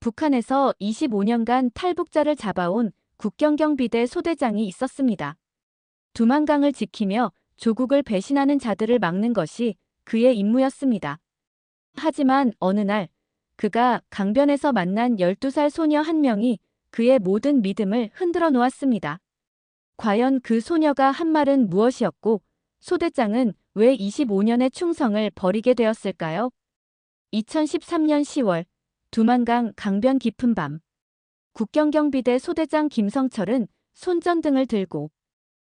북한에서 25년간 탈북자를 잡아온 국경경비대 소대장이 있었습니다. 두만강을 지키며 조국을 배신하는 자들을 막는 것이 그의 임무였습니다. 하지만 어느 날 그가 강변에서 만난 12살 소녀 한 명이 그의 모든 믿음을 흔들어 놓았습니다. 과연 그 소녀가 한 말은 무엇이었고 소대장은 왜 25년의 충성을 버리게 되었을까요? 2013년 10월 두만강 강변 깊은 밤 국경경비대 소대장 김성철은 손전등을 들고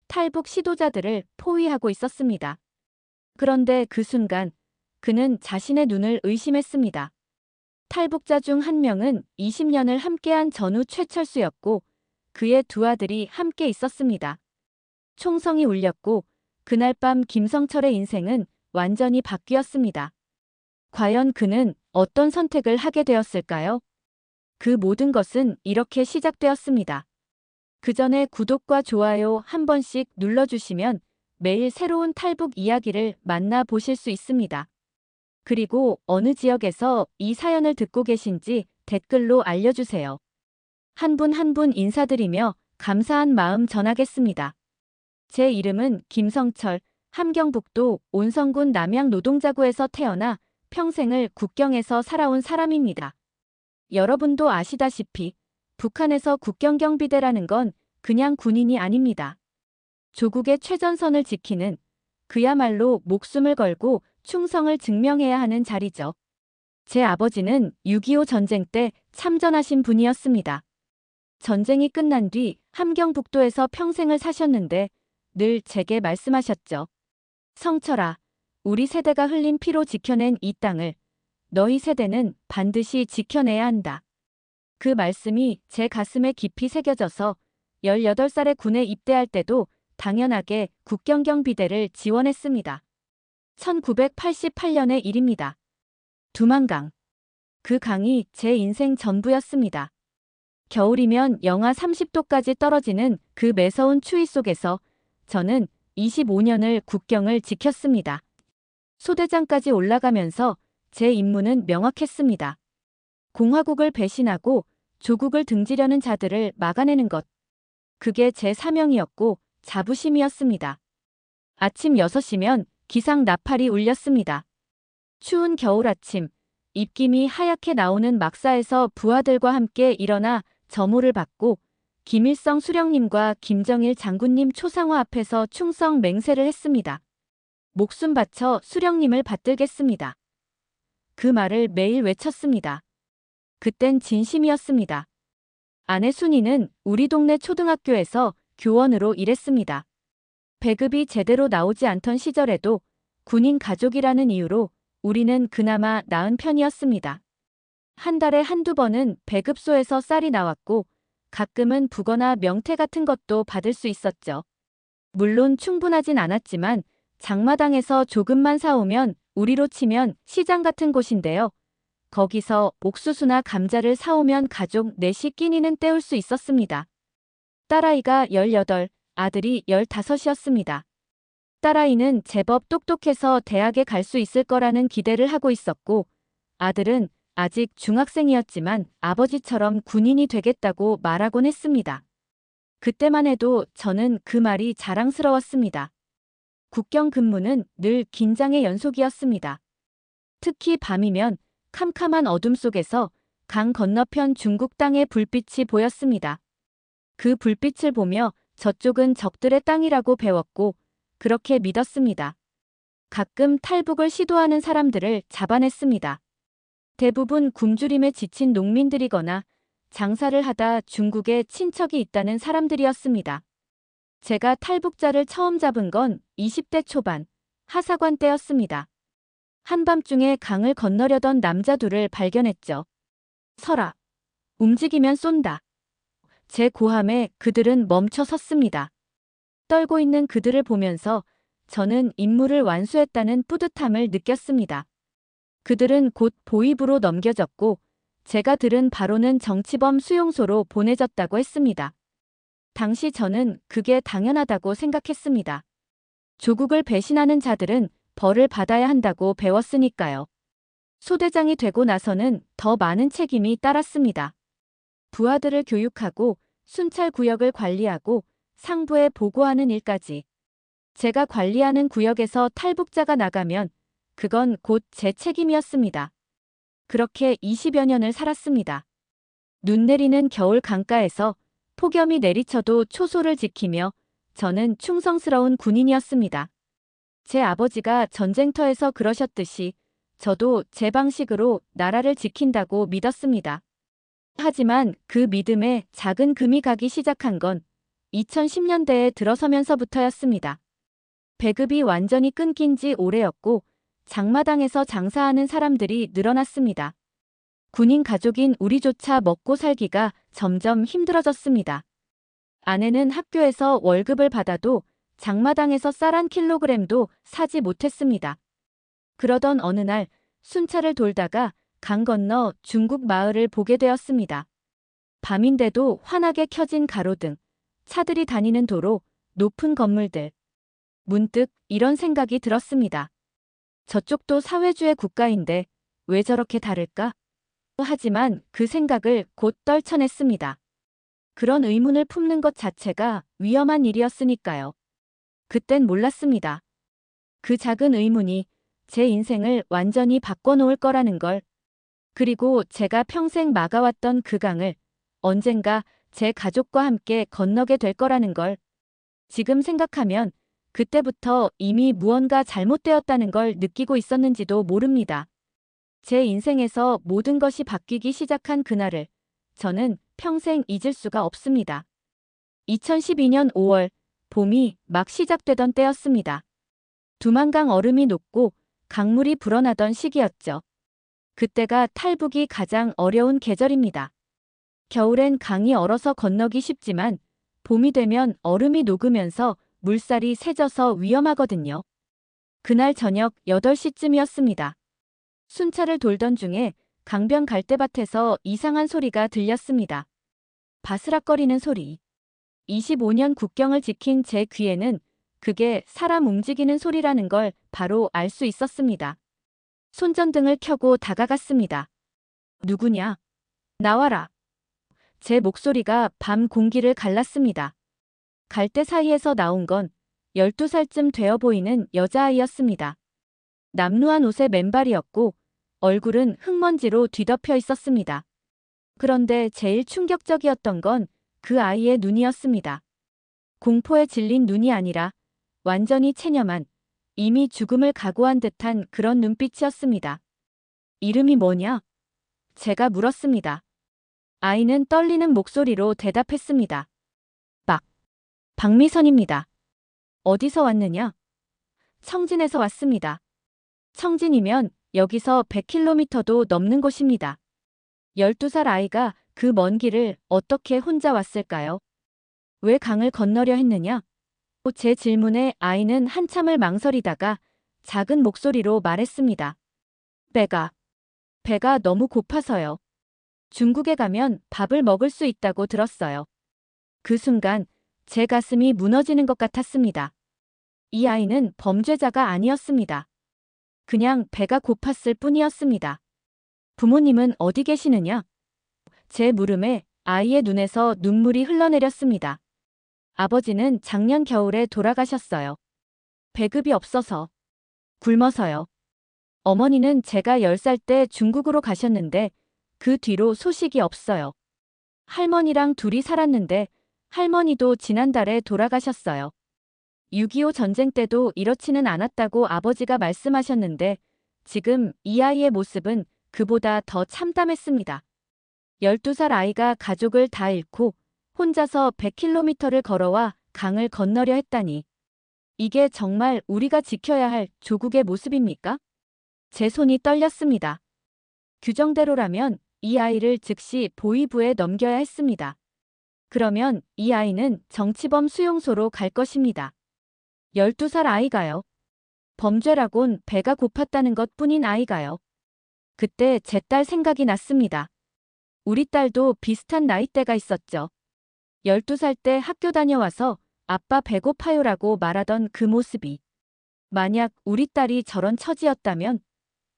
탈북 시도자들을 포위하고 있었습니다. 그런데 그 순간 그는 자신의 눈을 의심했습니다. 탈북자 중 한 명은 20년을 함께한 전우 최철수였고 그의 두 아들이 함께 있었습니다. 총성이 울렸고 그날 밤 김성철의 인생은 완전히 바뀌었습니다. 과연 그는 어떤 선택을 하게 되었을까요? 그 모든 것은 이렇게 시작되었습니다. 그 전에 구독과 좋아요 한 번씩 눌러주시면 매일 새로운 탈북 이야기를 만나보실 수 있습니다. 그리고 어느 지역에서 이 사연을 듣고 계신지 댓글로 알려주세요. 한 분 한 분 인사드리며 감사한 마음 전하겠습니다. 제 이름은 김성철, 함경북도 온성군 남양 노동자구에서 태어나 평생을 국경에서 살아온 사람입니다. 여러분도 아시다시피 북한에서 국경경비대라는 건 그냥 군인이 아닙니다. 조국의 최전선을 지키는 그야말로 목숨을 걸고 충성을 증명해야 하는 자리죠. 제 아버지는 6.25 전쟁 때 참전하신 분이었습니다. 전쟁이 끝난 뒤 함경북도에서 평생을 사셨는데 늘 제게 말씀하셨죠. 성철아, 우리 세대가 흘린 피로 지켜낸 이 땅을 너희 세대는 반드시 지켜내야 한다. 그 말씀이 제 가슴에 깊이 새겨져서 18살에 군에 입대할 때도 당연하게 국경경비대를 지원했습니다. 1988년의 일입니다. 두만강. 그 강이 제 인생 전부였습니다. 겨울이면 영하 30도까지 떨어지는 그 매서운 추위 속에서 저는 25년을 국경을 지켰습니다. 소대장까지 올라가면서 제 임무는 명확했습니다. 공화국을 배신하고 조국을 등지려는 자들을 막아내는 것. 그게 제 사명이었고 자부심이었습니다. 아침 6시면 기상 나팔이 울렸습니다. 추운 겨울 아침, 입김이 하얗게 나오는 막사에서 부하들과 함께 일어나 점호를 받고 김일성 수령님과 김정일 장군님 초상화 앞에서 충성 맹세를 했습니다. 목숨 바쳐 수령님을 받들겠습니다. 그 말을 매일 외쳤습니다. 그땐 진심이었습니다. 아내 순이는 우리 동네 초등학교에서 교원으로 일했습니다. 배급이 제대로 나오지 않던 시절에도 군인 가족이라는 이유로 우리는 그나마 나은 편이었습니다. 한 달에 한두 번은 배급소에서 쌀이 나왔고 가끔은 북어나 명태 같은 것도 받을 수 있었죠. 물론 충분하진 않았지만 장마당에서 조금만 사오면 우리로 치면 시장 같은 곳인데요. 거기서 옥수수나 감자를 사오면 가족 넷이 끼니는 때울 수 있었습니다. 딸아이가 18, 아들이 15이었습니다. 딸아이는 제법 똑똑해서 대학에 갈 수 있을 거라는 기대를 하고 있었고 아들은 아직 중학생이었지만 아버지처럼 군인이 되겠다고 말하곤 했습니다. 그때만 해도 저는 그 말이 자랑스러웠습니다. 국경 근무는 늘 긴장의 연속이었습니다. 특히 밤이면 캄캄한 어둠 속에서 강 건너편 중국 땅의 불빛이 보였습니다. 그 불빛을 보며 저쪽은 적들의 땅이라고 배웠고 그렇게 믿었습니다. 가끔 탈북을 시도하는 사람들을 잡아냈습니다. 대부분 굶주림에 지친 농민들이거나 장사를 하다 중국에 친척이 있다는 사람들이었습니다. 제가 탈북자를 처음 잡은 건 20대 초반, 하사관 때였습니다. 한밤중에 강을 건너려던 남자 둘을 발견했죠. 서라. 움직이면 쏜다. 제 고함에 그들은 멈춰 섰습니다. 떨고 있는 그들을 보면서 저는 임무를 완수했다는 뿌듯함을 느꼈습니다. 그들은 곧 보위부로 넘겨졌고 제가 들은 바로는 정치범 수용소로 보내졌다고 했습니다. 당시 저는 그게 당연하다고 생각했습니다. 조국을 배신하는 자들은 벌을 받아야 한다고 배웠으니까요. 소대장이 되고 나서는 더 많은 책임이 따랐습니다. 부하들을 교육하고 순찰 구역을 관리하고 상부에 보고하는 일까지. 제가 관리하는 구역에서 탈북자가 나가면 그건 곧 제 책임이었습니다. 그렇게 20여 년을 살았습니다. 눈 내리는 겨울 강가에서 폭염이 내리쳐도 초소를 지키며 저는 충성스러운 군인이었습니다. 제 아버지가 전쟁터에서 그러셨듯이 저도 제 방식으로 나라를 지킨다고 믿었습니다. 하지만 그 믿음에 작은 금이 가기 시작한 건 2010년대에 들어서면서부터였습니다. 배급이 완전히 끊긴 지 오래였고 장마당에서 장사하는 사람들이 늘어났습니다. 군인 가족인 우리조차 먹고 살기가 점점 힘들어졌습니다. 아내는 학교에서 월급을 받아도 장마당에서 쌀 한 킬로그램도 사지 못했습니다. 그러던 어느 날 순찰을 돌다가 강 건너 중국 마을을 보게 되었습니다. 밤인데도 환하게 켜진 가로등, 차들이 다니는 도로, 높은 건물들. 문득 이런 생각이 들었습니다. 저쪽도 사회주의 국가인데 왜 저렇게 다를까? 하지만 그 생각을 곧 떨쳐냈습니다. 그런 의문을 품는 것 자체가 위험한 일이었으니까요. 그땐 몰랐습니다. 그 작은 의문이 제 인생을 완전히 바꿔놓을 거라는 걸. 그리고 제가 평생 막아왔던 그 강을 언젠가 제 가족과 함께 건너게 될 거라는 걸. 지금 생각하면 그때부터 이미 무언가 잘못되었다는 걸 느끼고 있었는지도 모릅니다. 제 인생에서 모든 것이 바뀌기 시작한 그날을 저는 평생 잊을 수가 없습니다. 2012년 5월, 봄이 막 시작되던 때였습니다. 두만강 얼음이 녹고 강물이 불어나던 시기였죠. 그때가 탈북이 가장 어려운 계절입니다. 겨울엔 강이 얼어서 건너기 쉽지만 봄이 되면 얼음이 녹으면서 물살이 세져서 위험하거든요. 그날 저녁 8시쯤이었습니다. 순찰을 돌던 중에 강변 갈대밭에서 이상한 소리가 들렸습니다. 바스락거리는 소리. 25년 국경을 지킨 제 귀에는 그게 사람 움직이는 소리라는 걸 바로 알 수 있었습니다. 손전등을 켜고 다가갔습니다. 누구냐? 나와라. 제 목소리가 밤 공기를 갈랐습니다. 갈대 사이에서 나온 건 12살쯤 되어 보이는 여자아이였습니다. 남루한 옷에 맨발이었고 얼굴은 흙먼지로 뒤덮여 있었습니다. 그런데 제일 충격적이었던 건 그 아이의 눈이었습니다. 공포에 질린 눈이 아니라 완전히 체념한, 이미 죽음을 각오한 듯한 그런 눈빛이었습니다. 이름이 뭐냐? 제가 물었습니다. 아이는 떨리는 목소리로 대답했습니다. 박미선입니다. 어디서 왔느냐? 청진에서 왔습니다. 청진이면 여기서 100km도 넘는 곳입니다. 12살 아이가 그 먼 길을 어떻게 혼자 왔을까요? 왜 강을 건너려 했느냐? 제 질문에 아이는 한참을 망설이다가 작은 목소리로 말했습니다. 배가 너무 고파서요. 중국에 가면 밥을 먹을 수 있다고 들었어요. 그 순간 제 가슴이 무너지는 것 같았습니다. 이 아이는 범죄자가 아니었습니다. 그냥 배가 고팠을 뿐이었습니다. 부모님은 어디 계시느냐? 제 물음에 아이의 눈에서 눈물이 흘러내렸습니다. 아버지는 작년 겨울에 돌아가셨어요. 배급이 없어서. 굶어서요. 어머니는 제가 10살 때 중국으로 가셨는데 그 뒤로 소식이 없어요. 할머니랑 둘이 살았는데 할머니도 지난달에 돌아가셨어요. 6.25 전쟁 때도 이렇지는 않았다고 아버지가 말씀하셨는데 지금 이 아이의 모습은 그보다 더 참담했습니다. 12살 아이가 가족을 다 잃고 혼자서 100km를 걸어와 강을 건너려 했다니. 이게 정말 우리가 지켜야 할 조국의 모습입니까? 제 손이 떨렸습니다. 규정대로라면 이 아이를 즉시 보위부에 넘겨야 했습니다. 그러면 이 아이는 정치범 수용소로 갈 것입니다. 12살 아이가요. 범죄라곤 배가 고팠다는 것뿐인 아이가요. 그때 제 딸 생각이 났습니다. 우리 딸도 비슷한 나이대가 있었죠. 12살 때 학교 다녀와서 아빠 배고파요라고 말하던 그 모습이. 만약 우리 딸이 저런 처지였다면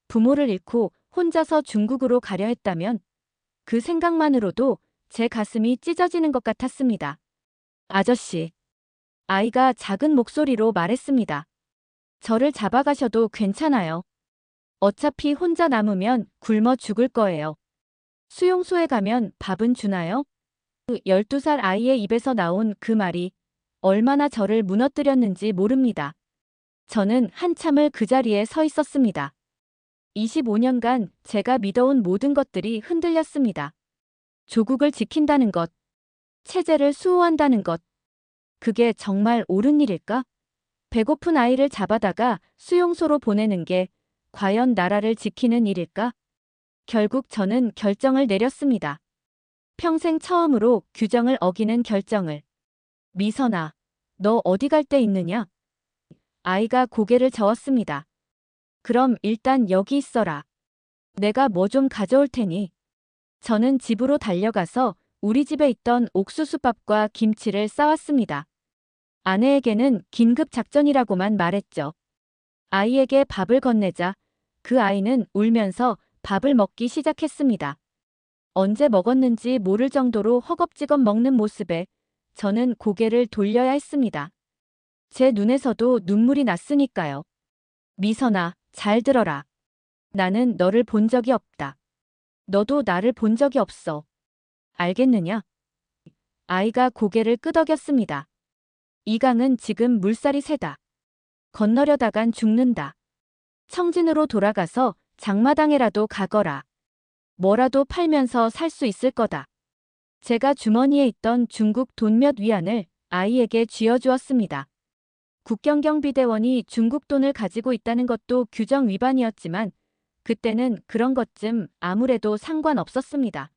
부모를 잃고 혼자서 중국으로 가려 했다면 그 생각만으로도 제 가슴이 찢어지는 것 같았습니다. 아저씨. 아이가 작은 목소리로 말했습니다. 저를 잡아가셔도 괜찮아요. 어차피 혼자 남으면 굶어 죽을 거예요. 수용소에 가면 밥은 주나요? 그 12살 아이의 입에서 나온 그 말이 얼마나 저를 무너뜨렸는지 모릅니다. 저는 한참을 그 자리에 서 있었습니다. 25년간 제가 믿어온 모든 것들이 흔들렸습니다. 조국을 지킨다는 것, 체제를 수호한다는 것, 그게 정말 옳은 일일까? 배고픈 아이를 잡아다가 수용소로 보내는 게 과연 나라를 지키는 일일까? 결국 저는 결정을 내렸습니다. 평생 처음으로 규정을 어기는 결정을. 미선아, 너 어디 갈 데 있느냐? 아이가 고개를 저었습니다. 그럼 일단 여기 있어라. 내가 뭐 좀 가져올 테니. 저는 집으로 달려가서 우리 집에 있던 옥수수밥과 김치를 싸왔습니다. 아내에게는 긴급 작전이라고만 말했죠. 아이에게 밥을 건네자 그 아이는 울면서 밥을 먹기 시작했습니다. 언제 먹었는지 모를 정도로 허겁지겁 먹는 모습에 저는 고개를 돌려야 했습니다. 제 눈에서도 눈물이 났으니까요. 미선아, 잘 들어라. 나는 너를 본 적이 없다. 너도 나를 본 적이 없어. 알겠느냐? 아이가 고개를 끄덕였습니다. 이 강은 지금 물살이 세다. 건너려다간 죽는다. 청진으로 돌아가서 장마당에라도 가거라. 뭐라도 팔면서 살 수 있을 거다. 제가 주머니에 있던 중국 돈 몇 위안을 아이에게 쥐어주었습니다. 국경경비대원이 중국 돈을 가지고 있다는 것도 규정 위반이었지만 그때는 그런 것쯤 아무래도 상관없었습니다.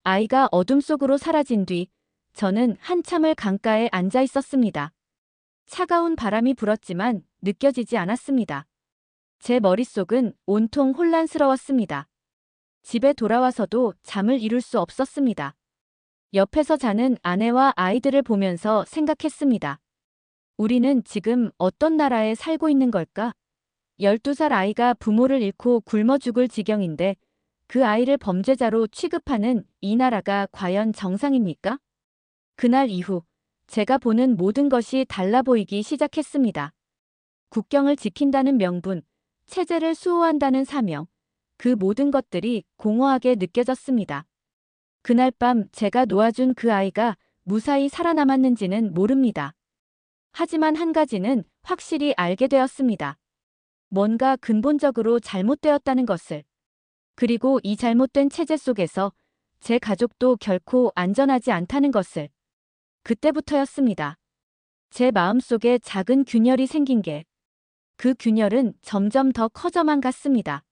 아이가 어둠 속으로 사라진 뒤 저는 한참을 강가에 앉아 있었습니다. 차가운 바람이 불었지만 느껴지지 않았습니다. 제 머릿속은 온통 혼란스러웠습니다. 집에 돌아와서도 잠을 이룰 수 없었습니다. 옆에서 자는 아내와 아이들을 보면서 생각했습니다. 우리는 지금 어떤 나라에 살고 있는 걸까? 12살 아이가 부모를 잃고 굶어 죽을 지경인데 그 아이를 범죄자로 취급하는 이 나라가 과연 정상입니까? 그날 이후 제가 보는 모든 것이 달라 보이기 시작했습니다. 국경을 지킨다는 명분, 체제를 수호한다는 사명, 그 모든 것들이 공허하게 느껴졌습니다. 그날 밤 제가 놓아준 그 아이가 무사히 살아남았는지는 모릅니다. 하지만 한 가지는 확실히 알게 되었습니다. 뭔가 근본적으로 잘못되었다는 것을. 그리고 이 잘못된 체제 속에서 제 가족도 결코 안전하지 않다는 것을. 그때부터였습니다. 제 마음속에 작은 균열이 생긴 게 그 균열은 점점 더 커져만 갔습니다.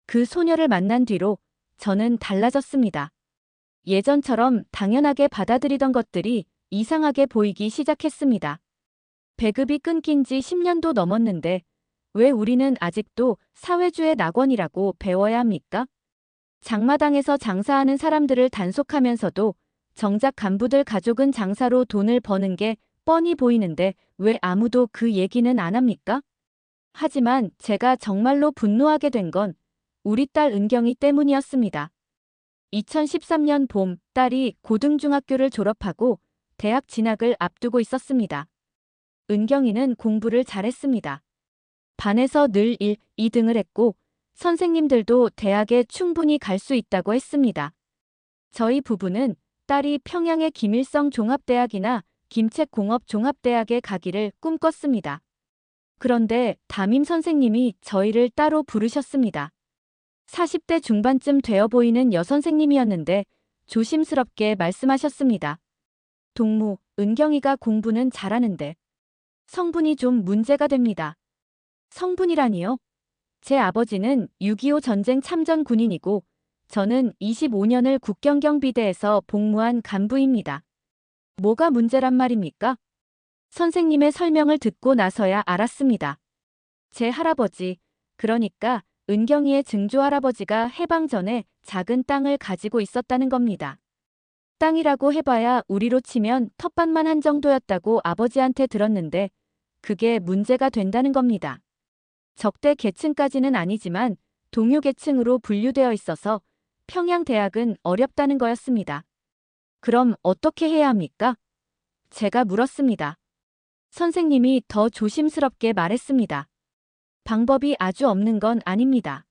그 소녀를 만난 뒤로 저는 달라졌습니다. 예전처럼 당연하게 받아들이던 것들이 이상하게 보이기 시작했습니다. 배급이 끊긴 지 10년도 넘었는데 왜 우리는 아직도 사회주의 낙원이라고 배워야 합니까? 장마당에서 장사하는 사람들을 단속하면서도 정작 간부들 가족은 장사로 돈을 버는 게 뻔히 보이는데 왜 아무도 그 얘기는 안 합니까? 하지만 제가 정말로 분노하게 된 건 우리 딸 은경이 때문이었습니다. 2013년 봄 딸이 고등중학교를 졸업하고 대학 진학을 앞두고 있었습니다. 은경이는 공부를 잘했습니다. 반에서 늘 1, 2등을 했고 선생님들도 대학에 충분히 갈 수 있다고 했습니다. 저희 부부는 딸이 평양의 김일성 종합대학이나 김책공업 종합대학에 가기를 꿈꿨습니다. 그런데 담임 선생님이 저희를 따로 부르셨습니다. 40대 중반쯤 되어 보이는 여선생님이었는데 조심스럽게 말씀하셨습니다. 동무, 은경이가 공부는 잘하는데 성분이 좀 문제가 됩니다. 성분이라니요? 제 아버지는 6.25 전쟁 참전 군인이고 저는 25년을 국경경비대에서 복무한 간부입니다. 뭐가 문제란 말입니까? 선생님의 설명을 듣고 나서야 알았습니다. 제 할아버지, 그러니까 은경이의 증조할아버지가 해방 전에 작은 땅을 가지고 있었다는 겁니다. 땅이라고 해봐야 우리로 치면 텃밭만 한 정도였다고 아버지한테 들었는데 그게 문제가 된다는 겁니다. 적대 계층까지는 아니지만 동요계층으로 분류되어 있어서 평양대학은 어렵다는 거였습니다. 그럼 어떻게 해야 합니까? 제가 물었습니다. 선생님이 더 조심스럽게 말했습니다. 방법이 아주 없는 건 아닙니다.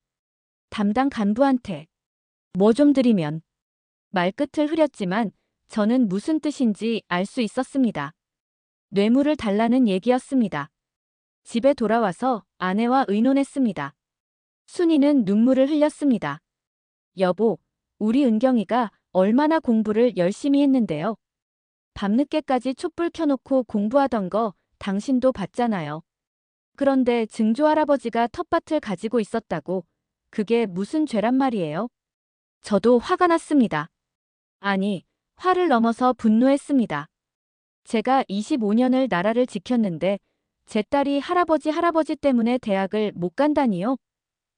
담당 간부한테 뭐 좀 드리면 말끝을 흐렸지만 저는 무슨 뜻인지 알 수 있었습니다. 뇌물을 달라는 얘기였습니다. 집에 돌아와서 아내와 의논했습니다. 순이는 눈물을 흘렸습니다. 여보, 우리 은경이가 얼마나 공부를 열심히 했는데요. 밤늦게까지 촛불 켜놓고 공부하던 거 당신도 봤잖아요. 그런데 증조할아버지가 텃밭을 가지고 있었다고 그게 무슨 죄란 말이에요? 저도 화가 났습니다. 아니, 화를 넘어서 분노했습니다. 제가 25년을 나라를 지켰는데 제 딸이 할아버지 때문에 대학을 못 간다니요?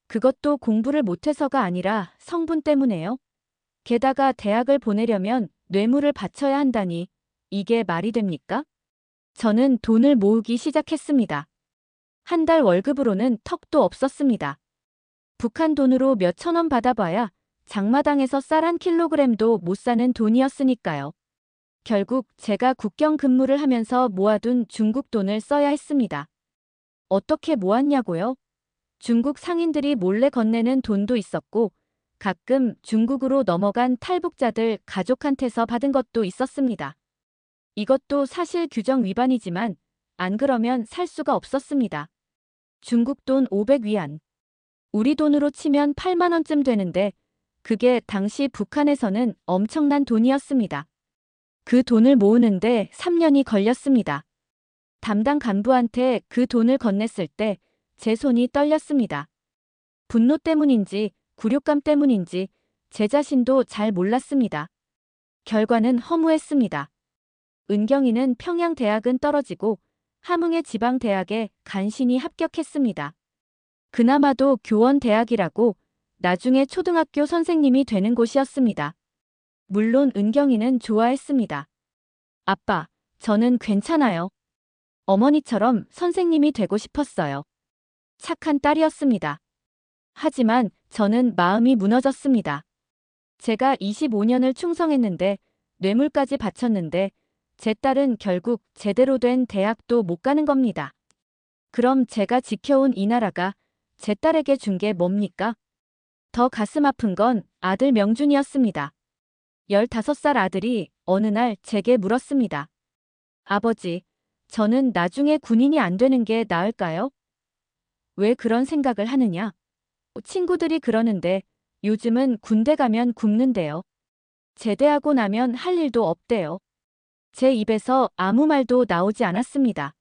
그것도 공부를 못해서가 아니라 성분 때문에요. 게다가 대학을 보내려면 뇌물을 바쳐야 한다니 이게 말이 됩니까? 저는 돈을 모으기 시작했습니다. 한 달 월급으로는 턱도 없었습니다. 북한 돈으로 몇천 원 받아봐야 장마당에서 쌀 한 킬로그램도 못 사는 돈이었으니까요. 결국 제가 국경 근무를 하면서 모아둔 중국 돈을 써야 했습니다. 어떻게 모았냐고요? 중국 상인들이 몰래 건네는 돈도 있었고 가끔 중국으로 넘어간 탈북자들 가족한테서 받은 것도 있었습니다. 이것도 사실 규정 위반이지만 안 그러면 살 수가 없었습니다. 중국 돈 500위안. 우리 돈으로 치면 8만 원쯤 되는데 그게 당시 북한에서는 엄청난 돈이었습니다. 그 돈을 모으는데 3년이 걸렸습니다. 담당 간부한테 그 돈을 건넸을 때 제 손이 떨렸습니다. 분노 때문인지 굴욕감 때문인지 제 자신도 잘 몰랐습니다. 결과는 허무했습니다. 은경이는 평양대학은 떨어지고 함흥의 지방대학에 간신히 합격했습니다. 그나마도 교원대학이라고 나중에 초등학교 선생님이 되는 곳이었습니다. 물론 은경이는 좋아했습니다. 아빠, 저는 괜찮아요. 어머니처럼 선생님이 되고 싶었어요. 착한 딸이었습니다. 하지만 저는 마음이 무너졌습니다. 제가 25년을 충성했는데 뇌물까지 바쳤는데 제 딸은 결국 제대로 된 대학도 못 가는 겁니다. 그럼 제가 지켜온 이 나라가 제 딸에게 준 게 뭡니까? 더 가슴 아픈 건 아들 명준이었습니다. 15살 아들이 어느 날 제게 물었습니다. 아버지, 저는 나중에 군인이 안 되는 게 나을까요? 왜 그런 생각을 하느냐? 친구들이 그러는데 요즘은 군대 가면 굶는데요. 제대하고 나면 할 일도 없대요. 제 입에서 아무 말도 나오지 않았습니다.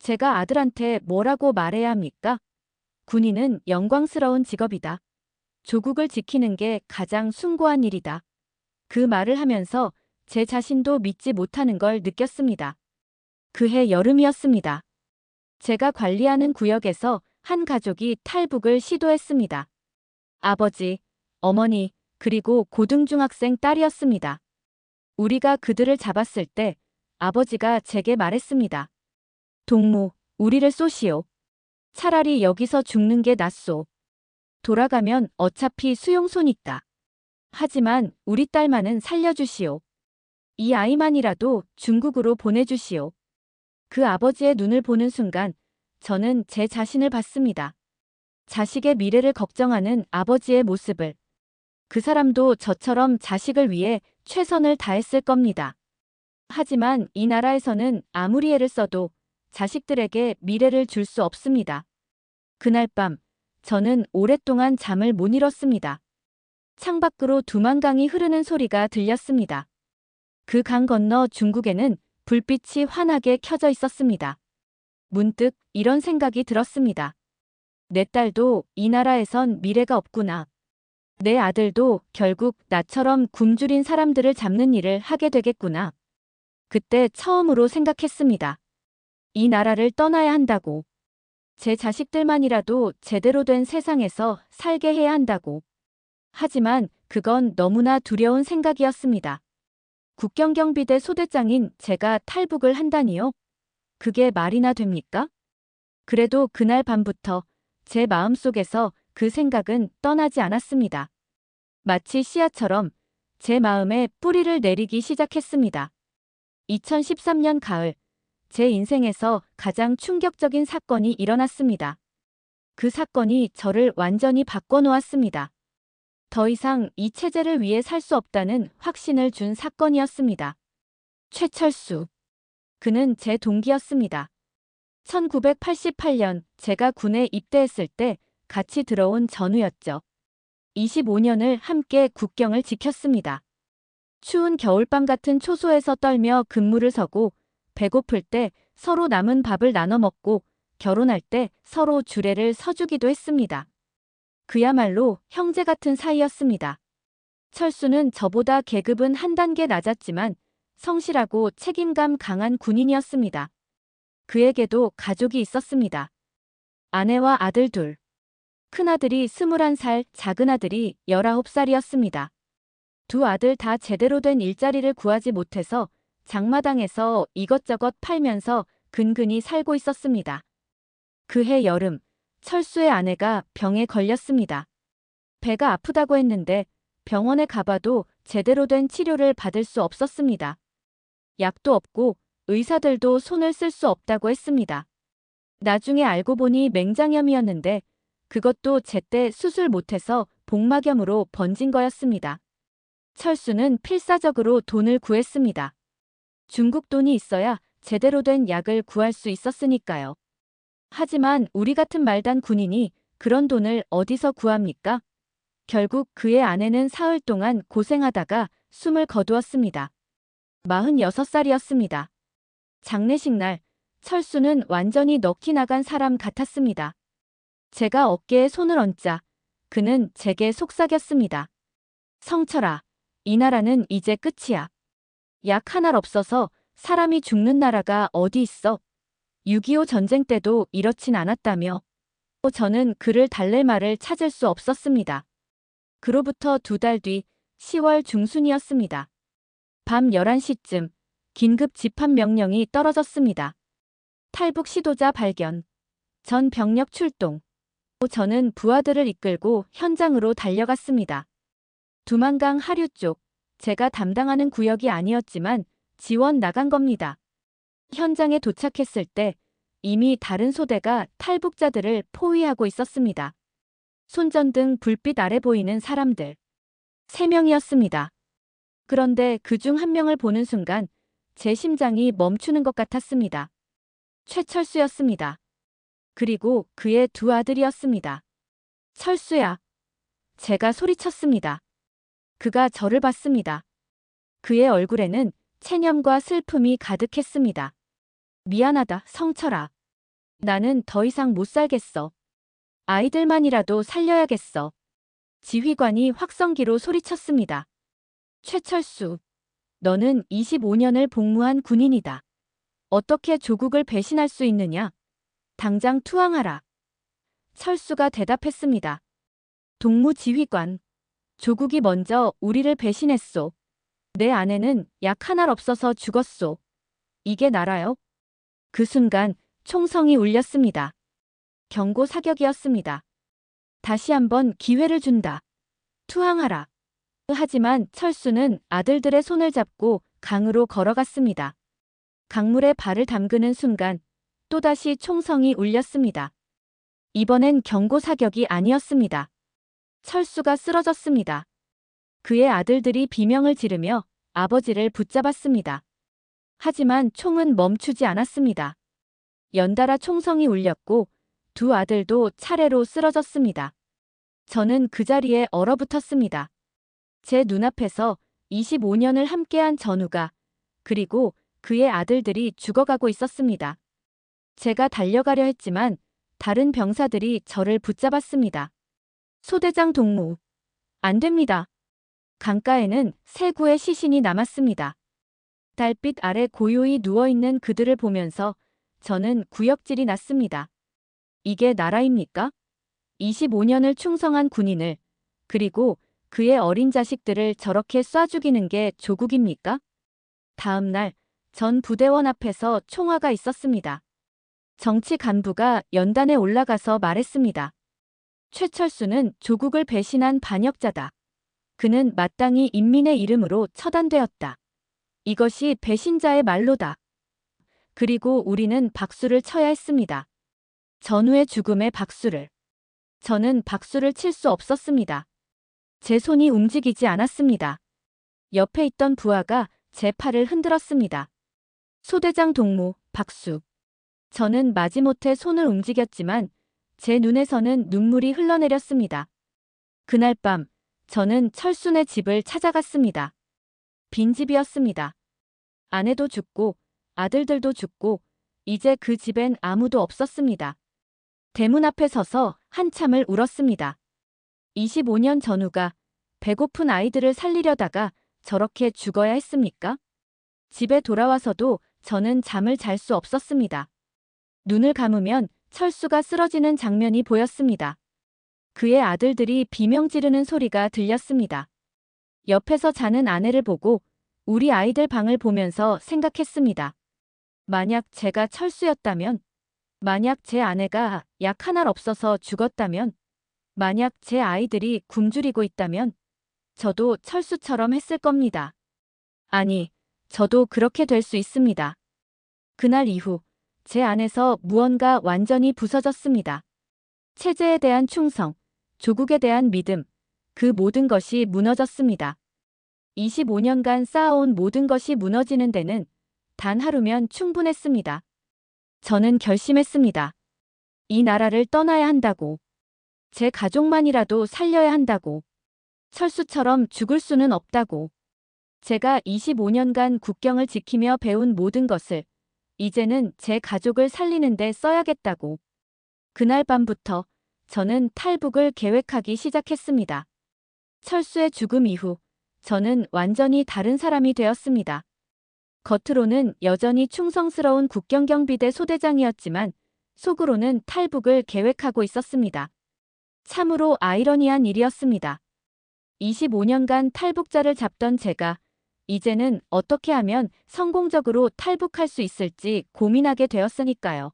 제가 아들한테 뭐라고 말해야 합니까? 군인은 영광스러운 직업이다. 조국을 지키는 게 가장 숭고한 일이다. 그 말을 하면서 제 자신도 믿지 못하는 걸 느꼈습니다. 그해 여름이었습니다. 제가 관리하는 구역에서 한 가족이 탈북을 시도했습니다. 아버지, 어머니, 그리고 고등중학생 딸이었습니다. 우리가 그들을 잡았을 때 아버지가 제게 말했습니다. 동무, 우리를 쏘시오. 차라리 여기서 죽는 게 낫소. 돌아가면 어차피 수용소니까. 하지만 우리 딸만은 살려주시오. 이 아이만이라도 중국으로 보내주시오. 그 아버지의 눈을 보는 순간 저는 제 자신을 봤습니다. 자식의 미래를 걱정하는 아버지의 모습을. 그 사람도 저처럼 자식을 위해 최선을 다했을 겁니다. 하지만 이 나라에서는 아무리 애를 써도 자식들에게 미래를 줄 수 없습니다. 그날 밤 저는 오랫동안 잠을 못 이뤘습니다. 창밖으로 두만강이 흐르는 소리가 들렸습니다. 그 강 건너 중국에는 불빛이 환하게 켜져 있었습니다. 문득 이런 생각이 들었습니다. 내 딸도 이 나라에선 미래가 없구나. 내 아들도 결국 나처럼 굶주린 사람들을 잡는 일을 하게 되겠구나. 그때 처음으로 생각했습니다. 이 나라를 떠나야 한다고. 제 자식들만이라도 제대로 된 세상에서 살게 해야 한다고. 하지만 그건 너무나 두려운 생각이었습니다. 국경경비대 소대장인 제가 탈북을 한다니요? 그게 말이나 됩니까? 그래도 그날 밤부터 제 마음속에서 그 생각은 떠나지 않았습니다. 마치 씨앗처럼 제 마음에 뿌리를 내리기 시작했습니다. 2013년 가을, 제 인생에서 가장 충격적인 사건이 일어났습니다. 그 사건이 저를 완전히 바꿔놓았습니다. 더 이상 이 체제를 위해 살 수 없다는 확신을 준 사건이었습니다. 최철수. 그는 제 동기였습니다. 1988년 제가 군에 입대했을 때 같이 들어온 전우였죠. 25년을 함께 국경을 지켰습니다. 추운 겨울밤 같은 초소에서 떨며 근무를 서고 배고플 때 서로 남은 밥을 나눠 먹고 결혼할 때 서로 주례를 서주기도 했습니다. 그야말로 형제 같은 사이였습니다. 철수는 저보다 계급은 한 단계 낮았지만 성실하고 책임감 강한 군인이었습니다. 그에게도 가족이 있었습니다. 아내와 아들 둘. 큰아들이 21살, 작은아들이 19살이었습니다. 두 아들 다 제대로 된 일자리를 구하지 못해서 장마당에서 이것저것 팔면서 근근히 살고 있었습니다. 그해 여름, 철수의 아내가 병에 걸렸습니다. 배가 아프다고 했는데 병원에 가봐도 제대로 된 치료를 받을 수 없었습니다. 약도 없고 의사들도 손을 쓸 수 없다고 했습니다. 나중에 알고 보니 맹장염이었는데 그것도 제때 수술 못해서 복막염으로 번진 거였습니다. 철수는 필사적으로 돈을 구했습니다. 중국 돈이 있어야 제대로 된 약을 구할 수 있었으니까요. 하지만 우리 같은 말단 군인이 그런 돈을 어디서 구합니까? 결국 그의 아내는 사흘 동안 고생하다가 숨을 거두었습니다. 46살이었습니다. 장례식 날, 철수는 완전히 넋이 나간 사람 같았습니다. 제가 어깨에 손을 얹자 그는 제게 속삭였습니다. 성철아, 이 나라는 이제 끝이야. 약 하나 없어서 사람이 죽는 나라가 어디 있어? 6.25 전쟁 때도 이렇진 않았다며. 저는 그를 달랠 말을 찾을 수 없었습니다. 그로부터 2달 뒤 10월 중순이었습니다. 밤 11시쯤 긴급 집합 명령이 떨어졌습니다. 탈북 시도자 발견. 전 병력 출동. 저는 부하들을 이끌고 현장으로 달려갔습니다. 두만강 하류 쪽, 제가 담당하는 구역이 아니었지만 지원 나간 겁니다. 현장에 도착했을 때 이미 다른 소대가 탈북자들을 포위하고 있었습니다. 손전등 불빛 아래 보이는 사람들. 3명이었습니다. 그런데 그중 한 명을 보는 순간 제 심장이 멈추는 것 같았습니다. 최철수였습니다. 그리고 그의 두 아들이었습니다. 철수야. 제가 소리쳤습니다. 그가 저를 봤습니다. 그의 얼굴에는 체념과 슬픔이 가득했습니다. 미안하다, 성철아. 나는 더 이상 못 살겠어. 아이들만이라도 살려야겠어. 지휘관이 확성기로 소리쳤습니다. 최철수, 너는 25년을 복무한 군인이다. 어떻게 조국을 배신할 수 있느냐? 당장 투항하라. 철수가 대답했습니다. 동무지휘관, 조국이 먼저 우리를 배신했소. 내 아내는 약 하나 없어서 죽었소. 이게 나라요? 그 순간 총성이 울렸습니다. 경고 사격이었습니다. 다시 한번 기회를 준다. 투항하라. 하지만 철수는 아들들의 손을 잡고 강으로 걸어갔습니다. 강물에 발을 담그는 순간 또다시 총성이 울렸습니다. 이번엔 경고 사격이 아니었습니다. 철수가 쓰러졌습니다. 그의 아들들이 비명을 지르며 아버지를 붙잡았습니다. 하지만 총은 멈추지 않았습니다. 연달아 총성이 울렸고 두 아들도 차례로 쓰러졌습니다. 저는 그 자리에 얼어붙었습니다. 제 눈앞에서 25년을 함께한 전우가 그리고 그의 아들들이 죽어가고 있었습니다. 제가 달려가려 했지만 다른 병사들이 저를 붙잡았습니다. 소대장 동무. 안 됩니다. 강가에는 세 구의 시신이 남았습니다. 달빛 아래 고요히 누워있는 그들을 보면서 저는 구역질이 났습니다. 이게 나라입니까? 25년을 충성한 군인을, 그리고 그의 어린 자식들을 저렇게 쏴 죽이는 게 조국입니까? 다음 날, 전 부대원 앞에서 총화가 있었습니다. 정치 간부가 연단에 올라가서 말했습니다. 최철수는 조국을 배신한 반역자다. 그는 마땅히 인민의 이름으로 처단되었다. 이것이 배신자의 말로다. 그리고 우리는 박수를 쳐야 했습니다. 전우의 죽음에 박수를. 저는 박수를 칠 수 없었습니다. 제 손이 움직이지 않았습니다. 옆에 있던 부하가 제 팔을 흔들었습니다. 소대장 동무, 박수. 저는 마지못해 손을 움직였지만 제 눈에서는 눈물이 흘러내렸습니다. 그날 밤 저는 철순의 집을 찾아갔습니다. 빈집이었습니다. 아내도 죽고 아들들도 죽고 이제 그 집엔 아무도 없었습니다. 대문 앞에 서서 한참을 울었습니다. 25년 전우가 배고픈 아이들을 살리려다가 저렇게 죽어야 했습니까? 집에 돌아와서도 저는 잠을 잘 수 없었습니다. 눈을 감으면 철수가 쓰러지는 장면이 보였습니다. 그의 아들들이 비명 지르는 소리가 들렸습니다. 옆에서 자는 아내를 보고 우리 아이들 방을 보면서 생각했습니다. 만약 제가 철수였다면, 만약 제 아내가 약 하나 없어서 죽었다면, 만약 제 아이들이 굶주리고 있다면, 저도 철수처럼 했을 겁니다. 아니, 저도 그렇게 될 수 있습니다. 그날 이후 제 안에서 무언가 완전히 부서졌습니다. 체제에 대한 충성, 조국에 대한 믿음, 그 모든 것이 무너졌습니다. 25년간 쌓아온 모든 것이 무너지는 데는 단 하루면 충분했습니다. 저는 결심했습니다. 이 나라를 떠나야 한다고. 제 가족만이라도 살려야 한다고. 철수처럼 죽을 수는 없다고. 제가 25년간 국경을 지키며 배운 모든 것을 이제는 제 가족을 살리는 데 써야겠다고. 그날 밤부터 저는 탈북을 계획하기 시작했습니다. 철수의 죽음 이후 저는 완전히 다른 사람이 되었습니다. 겉으로는 여전히 충성스러운 국경경비대 소대장이었지만 속으로는 탈북을 계획하고 있었습니다. 참으로 아이러니한 일이었습니다. 25년간 탈북자를 잡던 제가 이제는 어떻게 하면 성공적으로 탈북할 수 있을지 고민하게 되었으니까요.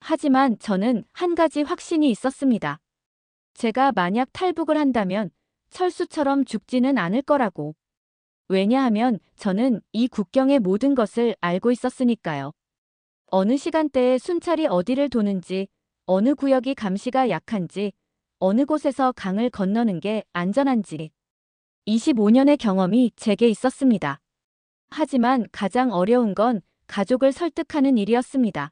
하지만 저는 한 가지 확신이 있었습니다. 제가 만약 탈북을 한다면 철수처럼 죽지는 않을 거라고. 왜냐하면 저는 이 국경의 모든 것을 알고 있었으니까요. 어느 시간대에 순찰이 어디를 도는지, 어느 구역이 감시가 약한지, 어느 곳에서 강을 건너는 게 안전한지. 25년의 경험이 제게 있었습니다. 하지만 가장 어려운 건 가족을 설득하는 일이었습니다.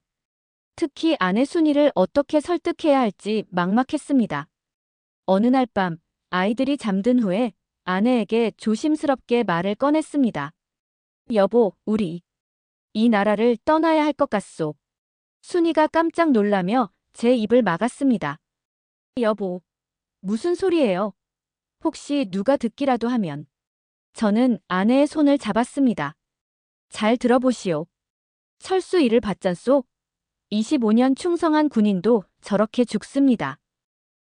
특히 아내 순이를 어떻게 설득해야 할지 막막했습니다. 어느 날 밤 아이들이 잠든 후에 아내에게 조심스럽게 말을 꺼냈습니다. 여보, 우리 이 나라를 떠나야 할 것 같소. 순이가 깜짝 놀라며 제 입을 막았습니다. 여보, 무슨 소리예요? 혹시 누가 듣기라도 하면. 저는 아내의 손을 잡았습니다. 잘 들어보시오. 철수 일을 받잖소? 25년 충성한 군인도 저렇게 죽습니다.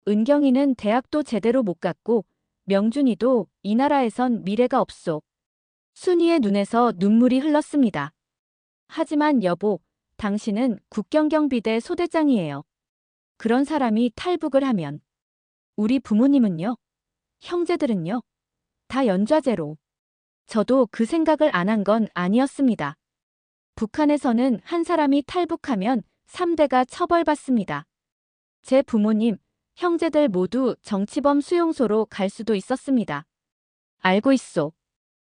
은경이는 대학도 제대로 못 갔고 명준이도 이 나라에선 미래가 없소. 순이의 눈에서 눈물이 흘렀습니다. 하지만 여보, 당신은 국경경비대 소대장이에요. 그런 사람이 탈북을 하면 우리 부모님은요? 형제들은요? 다 연좌제로. 저도 그 생각을 안 한 건 아니었습니다. 북한에서는 한 사람이 탈북하면 3대가 처벌받습니다. 제 부모님, 형제들 모두 정치범 수용소로 갈 수도 있었습니다. 알고 있소.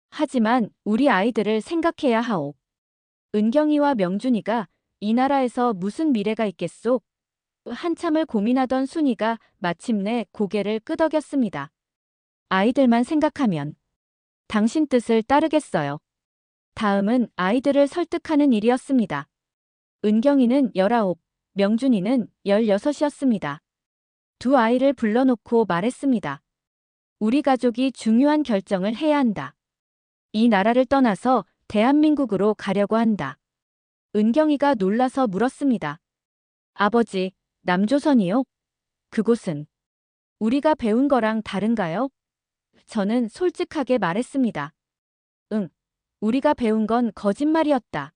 하지만 우리 아이들을 생각해야 하오. 은경이와 명준이가 이 나라에서 무슨 미래가 있겠소? 한참을 고민하던 순이가 마침내 고개를 끄덕였습니다. 아이들만 생각하면 당신 뜻을 따르겠어요. 다음은 아이들을 설득하는 일이었습니다. 은경이는 19, 명준이는 16이었습니다. 두 아이를 불러놓고 말했습니다. 우리 가족이 중요한 결정을 해야 한다. 이 나라를 떠나서 대한민국으로 가려고 한다. 은경이가 놀라서 물었습니다. 아버지, 남조선이요? 그곳은 우리가 배운 거랑 다른가요? 저는 솔직하게 말했습니다. 응, 우리가 배운 건 거짓말이었다.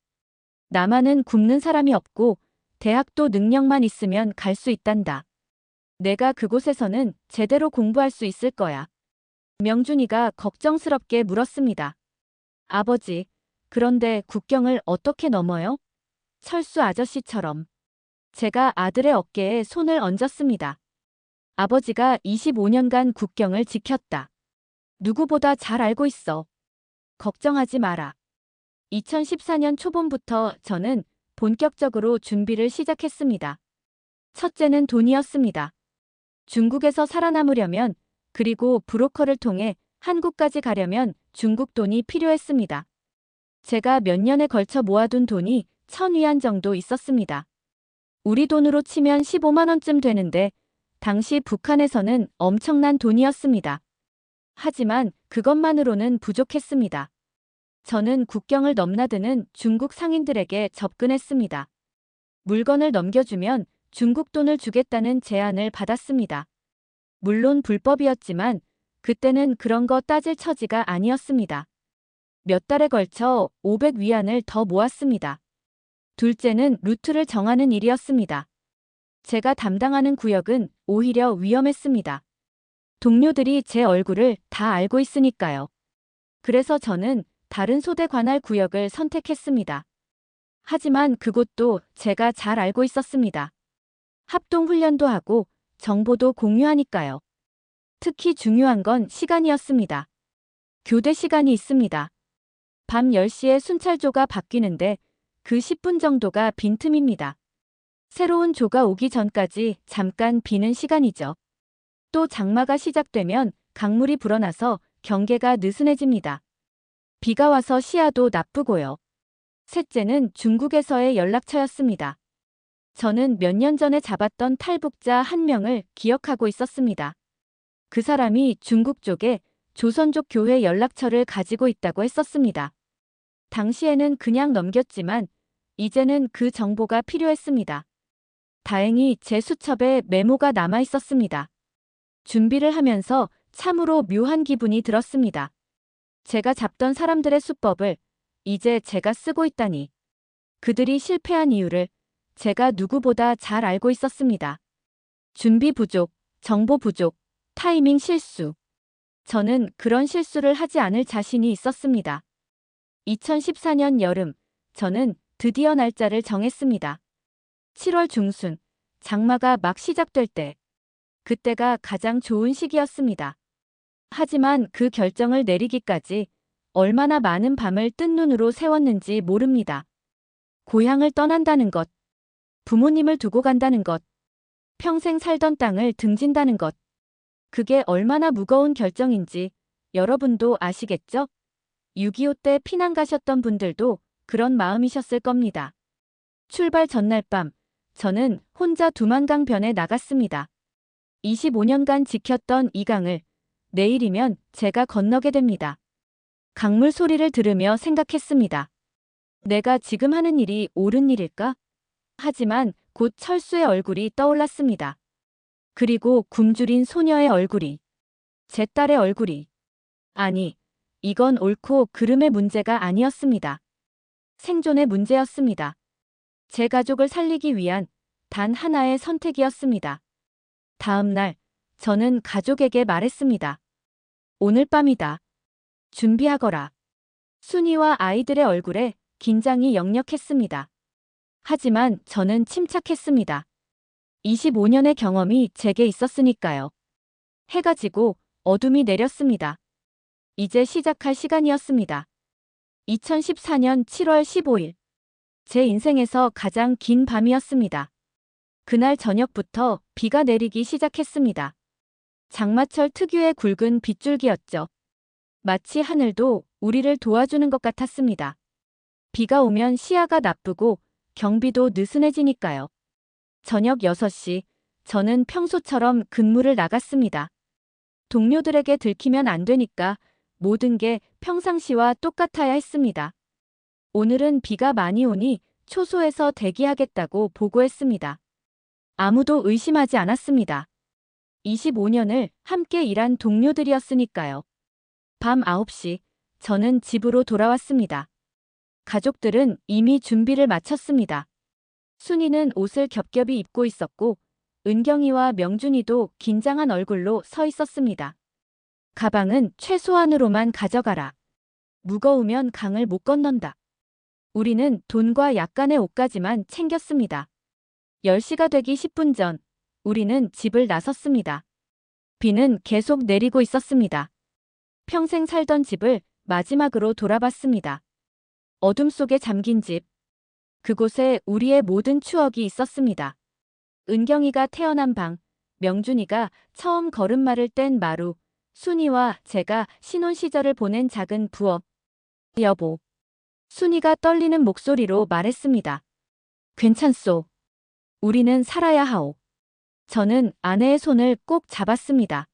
남한은 굶는 사람이 없고 대학도 능력만 있으면 갈 수 있단다. 내가 그곳에서는 제대로 공부할 수 있을 거야. 명준이가 걱정스럽게 물었습니다. 아버지, 그런데 국경을 어떻게 넘어요? 철수 아저씨처럼. 제가 아들의 어깨에 손을 얹었습니다. 아버지가 25년간 국경을 지켰다. 누구보다 잘 알고 있어. 걱정하지 마라. 2014년 초봄부터 저는 본격적으로 준비를 시작했습니다. 첫째는 돈이었습니다. 중국에서 살아남으려면, 그리고 브로커를 통해 한국까지 가려면 중국 돈이 필요했습니다. 제가 몇 년에 걸쳐 모아둔 돈이 1,000위안 정도 있었습니다. 우리 돈으로 치면 15만 원쯤 되는데 당시 북한에서는 엄청난 돈이었습니다. 하지만 그것만으로는 부족했습니다. 저는 국경을 넘나드는 중국 상인들에게 접근했습니다. 물건을 넘겨주면 중국 돈을 주겠다는 제안을 받았습니다. 물론 불법이었지만 그때는 그런 거 따질 처지가 아니었습니다. 몇 달에 걸쳐 500위안을 더 모았습니다. 둘째는 루트를 정하는 일이었습니다. 제가 담당하는 구역은 오히려 위험했습니다. 동료들이 제 얼굴을 다 알고 있으니까요. 그래서 저는 다른 소대 관할 구역을 선택했습니다. 하지만 그곳도 제가 잘 알고 있었습니다. 합동 훈련도 하고 정보도 공유하니까요. 특히 중요한 건 시간이었습니다. 교대 시간이 있습니다. 밤 10시에 순찰조가 바뀌는데 그 10분 정도가 빈틈입니다. 새로운 조가 오기 전까지 잠깐 비는 시간이죠. 또 장마가 시작되면 강물이 불어나서 경계가 느슨해집니다. 비가 와서 시야도 나쁘고요. 셋째는 중국에서의 연락처였습니다. 저는 몇 년 전에 잡았던 탈북자 한 명을 기억하고 있었습니다. 그 사람이 중국 쪽에 조선족 교회 연락처를 가지고 있다고 했었습니다. 당시에는 그냥 넘겼지만 이제는 그 정보가 필요했습니다. 다행히 제 수첩에 메모가 남아 있었습니다. 준비를 하면서 참으로 묘한 기분이 들었습니다. 제가 잡던 사람들의 수법을 이제 제가 쓰고 있다니. 그들이 실패한 이유를 제가 누구보다 잘 알고 있었습니다. 준비 부족, 정보 부족, 타이밍 실수. 저는 그런 실수를 하지 않을 자신이 있었습니다. 2014년 여름, 저는 드디어 날짜를 정했습니다. 7월 중순, 장마가 막 시작될 때. 그때가 가장 좋은 시기였습니다. 하지만 그 결정을 내리기까지 얼마나 많은 밤을 뜬 눈으로 세웠는지 모릅니다. 고향을 떠난다는 것, 부모님을 두고 간다는 것, 평생 살던 땅을 등진다는 것. 그게 얼마나 무거운 결정인지 여러분도 아시겠죠? 6.25 때 피난 가셨던 분들도 그런 마음이셨을 겁니다. 출발 전날 밤, 저는 혼자 두만강변에 나갔습니다. 25년간 지켰던 이 강을 내일이면 제가 건너게 됩니다. 강물 소리를 들으며 생각했습니다. 내가 지금 하는 일이 옳은 일일까? 하지만 곧 철수의 얼굴이 떠올랐습니다. 그리고 굶주린 소녀의 얼굴이. 제 딸의 얼굴이. 아니, 이건 옳고 그름의 문제가 아니었습니다. 생존의 문제였습니다. 제 가족을 살리기 위한 단 하나의 선택이었습니다. 다음 날, 저는 가족에게 말했습니다. 오늘 밤이다. 준비하거라. 순이와 아이들의 얼굴에 긴장이 역력했습니다. 하지만 저는 침착했습니다. 25년의 경험이 제게 있었으니까요. 해가 지고 어둠이 내렸습니다. 이제 시작할 시간이었습니다. 2014년 7월 15일. 제 인생에서 가장 긴 밤이었습니다. 그날 저녁부터 비가 내리기 시작했습니다. 장마철 특유의 굵은 빗줄기였죠. 마치 하늘도 우리를 도와주는 것 같았습니다. 비가 오면 시야가 나쁘고 경비도 느슨해지니까요. 저녁 6시, 저는 평소처럼 근무를 나갔습니다. 동료들에게 들키면 안 되니까 모든 게 평상시와 똑같아야 했습니다. 오늘은 비가 많이 오니 초소에서 대기하겠다고 보고했습니다. 아무도 의심하지 않았습니다. 25년을 함께 일한 동료들이었으니까요. 밤 9시, 저는 집으로 돌아왔습니다. 가족들은 이미 준비를 마쳤습니다. 순이는 옷을 겹겹이 입고 있었고 은경이와 명준이도 긴장한 얼굴로 서 있었습니다. 가방은 최소한으로만 가져가라. 무거우면 강을 못 건넌다. 우리는 돈과 약간의 옷까지만 챙겼습니다. 10시가 되기 10분 전, 우리는 집을 나섰습니다. 비는 계속 내리고 있었습니다. 평생 살던 집을 마지막으로 돌아봤습니다. 어둠 속에 잠긴 집. 그곳에 우리의 모든 추억이 있었습니다. 은경이가 태어난 방, 명준이가 처음 걸음마를 뗀 마루, 순이와 제가 신혼 시절을 보낸 작은 부엌. 여보. 순이가 떨리는 목소리로 말했습니다. 괜찮소. 우리는 살아야 하오. 저는 아내의 손을 꼭 잡았습니다.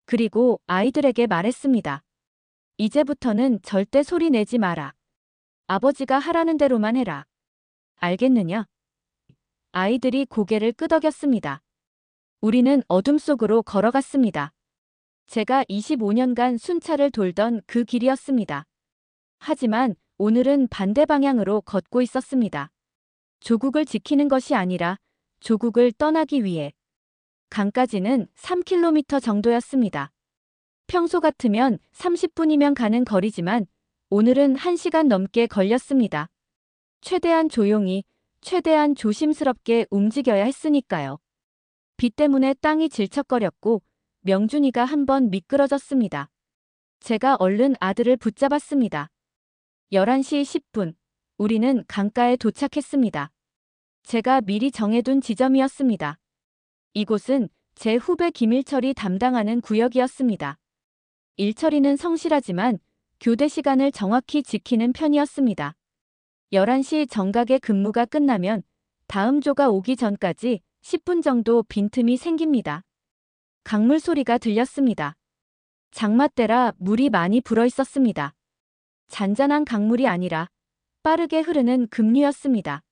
그리고 아이들에게 말했습니다. 이제부터는 절대 소리 내지 마라. 아버지가 하라는 대로만 해라. 알겠느냐? 아이들이 고개를 끄덕였습니다. 우리는 어둠 속으로 걸어갔습니다. 제가 25년간 순찰을 돌던 그 길이었습니다. 하지만 오늘은 반대 방향으로 걷고 있었습니다. 조국을 지키는 것이 아니라 조국을 떠나기 위해. 강까지는 3km 정도였습니다. 평소 같으면 30분이면 가는 거리지만 오늘은 1시간 넘게 걸렸습니다. 최대한 조용히, 최대한 조심스럽게 움직여야 했으니까요. 비 때문에 땅이 질척거렸고 명준이가 한번 미끄러졌습니다. 제가 얼른 아들을 붙잡았습니다. 11시 10분, 우리는 강가에 도착했습니다. 제가 미리 정해둔 지점이었습니다. 이곳은 제 후배 김일철이 담당하는 구역이었습니다. 일철이는 성실하지만 교대 시간을 정확히 지키는 편이었습니다. 11시 정각에 근무가 끝나면 다음 조가 오기 전까지 10분 정도 빈틈이 생깁니다. 강물 소리가 들렸습니다. 장마 때라 물이 많이 불어 있었습니다. 잔잔한 강물이 아니라 빠르게 흐르는 급류였습니다.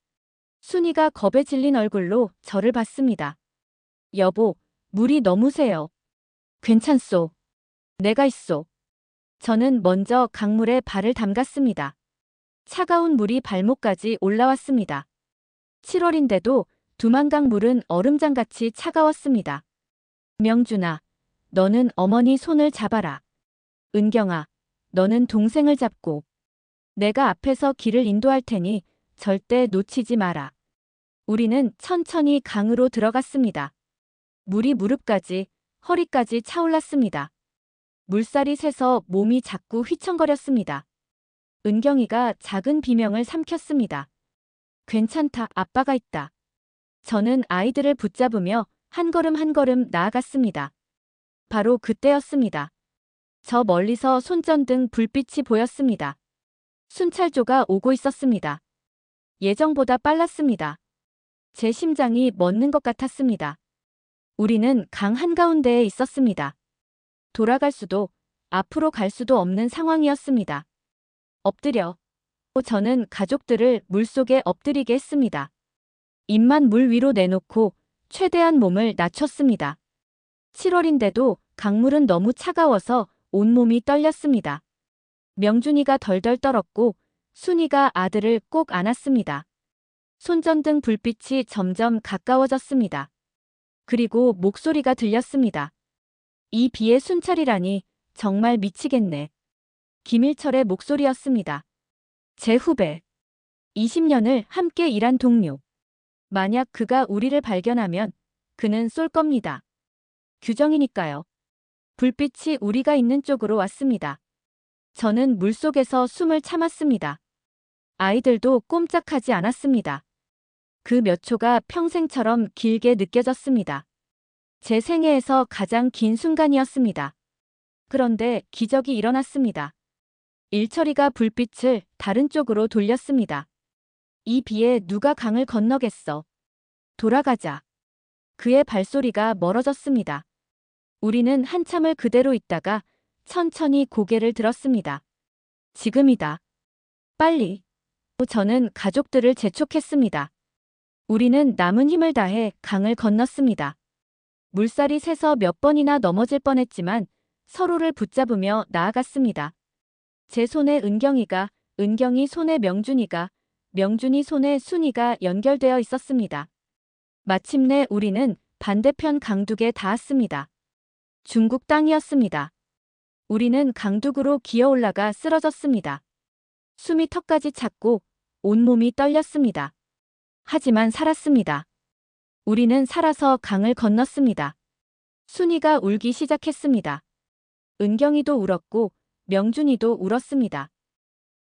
순이가 겁에 질린 얼굴로 저를 봤습니다. 여보, 물이 너무 세요. 괜찮소. 내가 있소. 저는 먼저 강물에 발을 담갔습니다. 차가운 물이 발목까지 올라왔습니다. 7월인데도 두만강 물은 얼음장같이 차가웠습니다. 명준아, 너는 어머니 손을 잡아라. 은경아, 너는 동생을 잡고. 내가 앞에서 길을 인도할 테니 절대 놓치지 마라. 우리는 천천히 강으로 들어갔습니다. 물이 무릎까지, 허리까지 차올랐습니다. 물살이 새서 몸이 자꾸 휘청거렸습니다. 은경이가 작은 비명을 삼켰습니다. 괜찮다, 아빠가 있다. 저는 아이들을 붙잡으며 한 걸음 한 걸음 나아갔습니다. 바로 그때였습니다. 저 멀리서 손전등 불빛이 보였습니다. 순찰조가 오고 있었습니다. 예정보다 빨랐습니다. 제 심장이 멎는 것 같았습니다. 우리는 강 한가운데에 있었습니다. 돌아갈 수도, 앞으로 갈 수도 없는 상황이었습니다. 엎드려. 저는 가족들을 물속에 엎드리게 했습니다. 입만 물 위로 내놓고 최대한 몸을 낮췄습니다. 7월인데도 강물은 너무 차가워서 온몸이 떨렸습니다. 명준이가 덜덜 떨었고 순이가 아들을 꼭 안았습니다. 손전등 불빛이 점점 가까워졌습니다. 그리고 목소리가 들렸습니다. 이 비의 순찰이라니 정말 미치겠네. 김일철의 목소리였습니다. 제 후배. 20년을 함께 일한 동료. 만약 그가 우리를 발견하면 그는 쏠 겁니다. 규정이니까요. 불빛이 우리가 있는 쪽으로 왔습니다. 저는 물속에서 숨을 참았습니다. 아이들도 꼼짝하지 않았습니다. 그 몇 초가 평생처럼 길게 느껴졌습니다. 제 생애에서 가장 긴 순간이었습니다. 그런데 기적이 일어났습니다. 일철이가 불빛을 다른 쪽으로 돌렸습니다. 이 비에 누가 강을 건너겠어. 돌아가자. 그의 발소리가 멀어졌습니다. 우리는 한참을 그대로 있다가 천천히 고개를 들었습니다. 지금이다. 빨리. 저는 가족들을 재촉했습니다. 우리는 남은 힘을 다해 강을 건넜습니다. 물살이 새서 몇 번이나 넘어질 뻔했지만 서로를 붙잡으며 나아갔습니다. 제 손에 은경이가, 은경이 손에 명준이가, 명준이 손에 순이가 연결되어 있었습니다. 마침내 우리는 반대편 강둑에 닿았습니다. 중국 땅이었습니다. 우리는 강둑으로 기어 올라가 쓰러졌습니다. 숨이 턱까지 찼고 온몸이 떨렸습니다. 하지만 살았습니다. 우리는 살아서 강을 건넜습니다. 순이가 울기 시작했습니다. 은경이도 울었고 명준이도 울었습니다.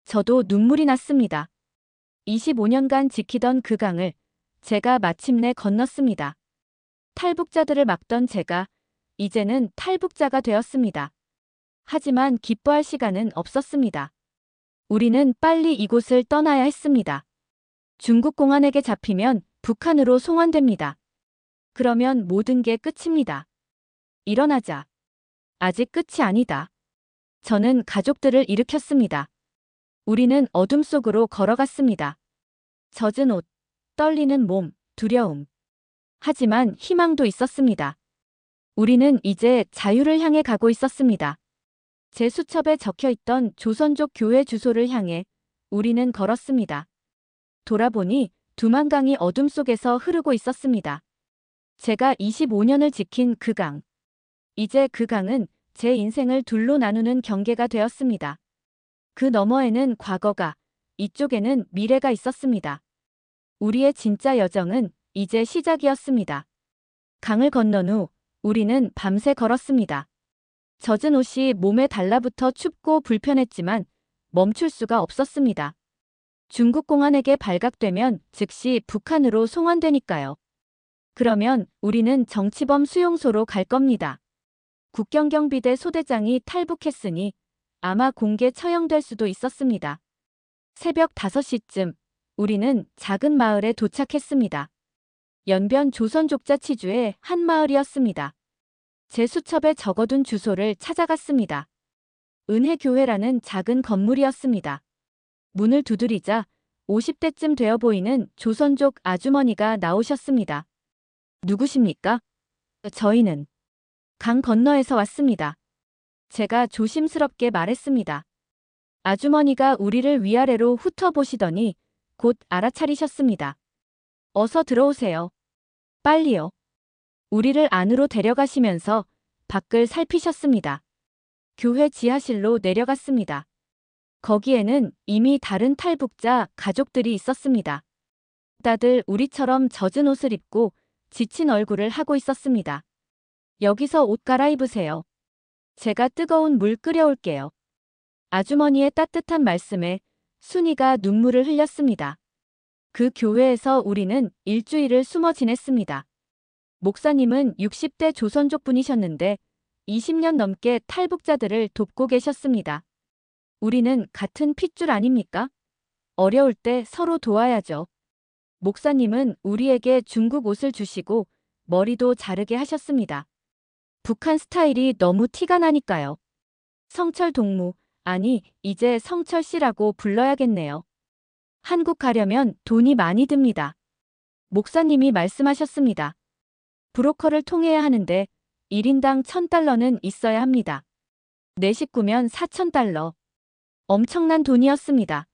저도 눈물이 났습니다. 25년간 지키던 그 강을 제가 마침내 건넜습니다. 탈북자들을 막던 제가 이제는 탈북자가 되었습니다. 하지만 기뻐할 시간은 없었습니다. 우리는 빨리 이곳을 떠나야 했습니다. 중국 공안에게 잡히면 북한으로 송환됩니다. 그러면 모든 게 끝입니다. 일어나자. 아직 끝이 아니다. 저는 가족들을 일으켰습니다. 우리는 어둠 속으로 걸어갔습니다. 젖은 옷, 떨리는 몸, 두려움. 하지만 희망도 있었습니다. 우리는 이제 자유를 향해 가고 있었습니다. 제 수첩에 적혀있던 조선족 교회 주소를 향해 우리는 걸었습니다. 돌아보니 두만강이 어둠 속에서 흐르고 있었습니다. 제가 25년을 지킨 그 강. 이제 그 강은 제 인생을 둘로 나누는 경계가 되었습니다. 그 너머에는 과거가, 이쪽에는 미래가 있었습니다. 우리의 진짜 여정은 이제 시작이었습니다. 강을 건넌 후 우리는 밤새 걸었습니다. 젖은 옷이 몸에 달라붙어 춥고 불편했지만 멈출 수가 없었습니다. 중국 공안에게 발각되면 즉시 북한으로 송환되니까요. 그러면 우리는 정치범 수용소로 갈 겁니다. 국경경비대 소대장이 탈북했으니 아마 공개 처형될 수도 있었습니다. 새벽 5시쯤 우리는 작은 마을에 도착했습니다. 연변 조선족자 치주의 한 마을이었습니다. 제 수첩에 적어둔 주소를 찾아갔습니다. 은혜교회라는 작은 건물이었습니다. 문을 두드리자 50대쯤 되어 보이는 조선족 아주머니가 나오셨습니다. 누구십니까? 저희는 강 건너에서 왔습니다. 제가 조심스럽게 말했습니다. 아주머니가 우리를 위아래로 훑어보시더니 곧 알아차리셨습니다. 어서 들어오세요. 빨리요. 우리를 안으로 데려가시면서 밖을 살피셨습니다. 교회 지하실로 내려갔습니다. 거기에는 이미 다른 탈북자 가족들이 있었습니다. 다들 우리처럼 젖은 옷을 입고 지친 얼굴을 하고 있었습니다. 여기서 옷 갈아입으세요. 제가 뜨거운 물 끓여올게요. 아주머니의 따뜻한 말씀에 순이가 눈물을 흘렸습니다. 그 교회에서 우리는 일주일을 숨어 지냈습니다. 목사님은 60대 조선족 분이셨는데 20년 넘게 탈북자들을 돕고 계셨습니다. 우리는 같은 핏줄 아닙니까? 어려울 때 서로 도와야죠. 목사님은 우리에게 중국 옷을 주시고 머리도 자르게 하셨습니다. 북한 스타일이 너무 티가 나니까요. 성철 동무, 아니 이제 성철 씨라고 불러야겠네요. 한국 가려면 돈이 많이 듭니다. 목사님이 말씀하셨습니다. 브로커를 통해야 하는데 1인당 1,000달러는 있어야 합니다. 내 식구면 4,000달러. 엄청난 돈이었습니다.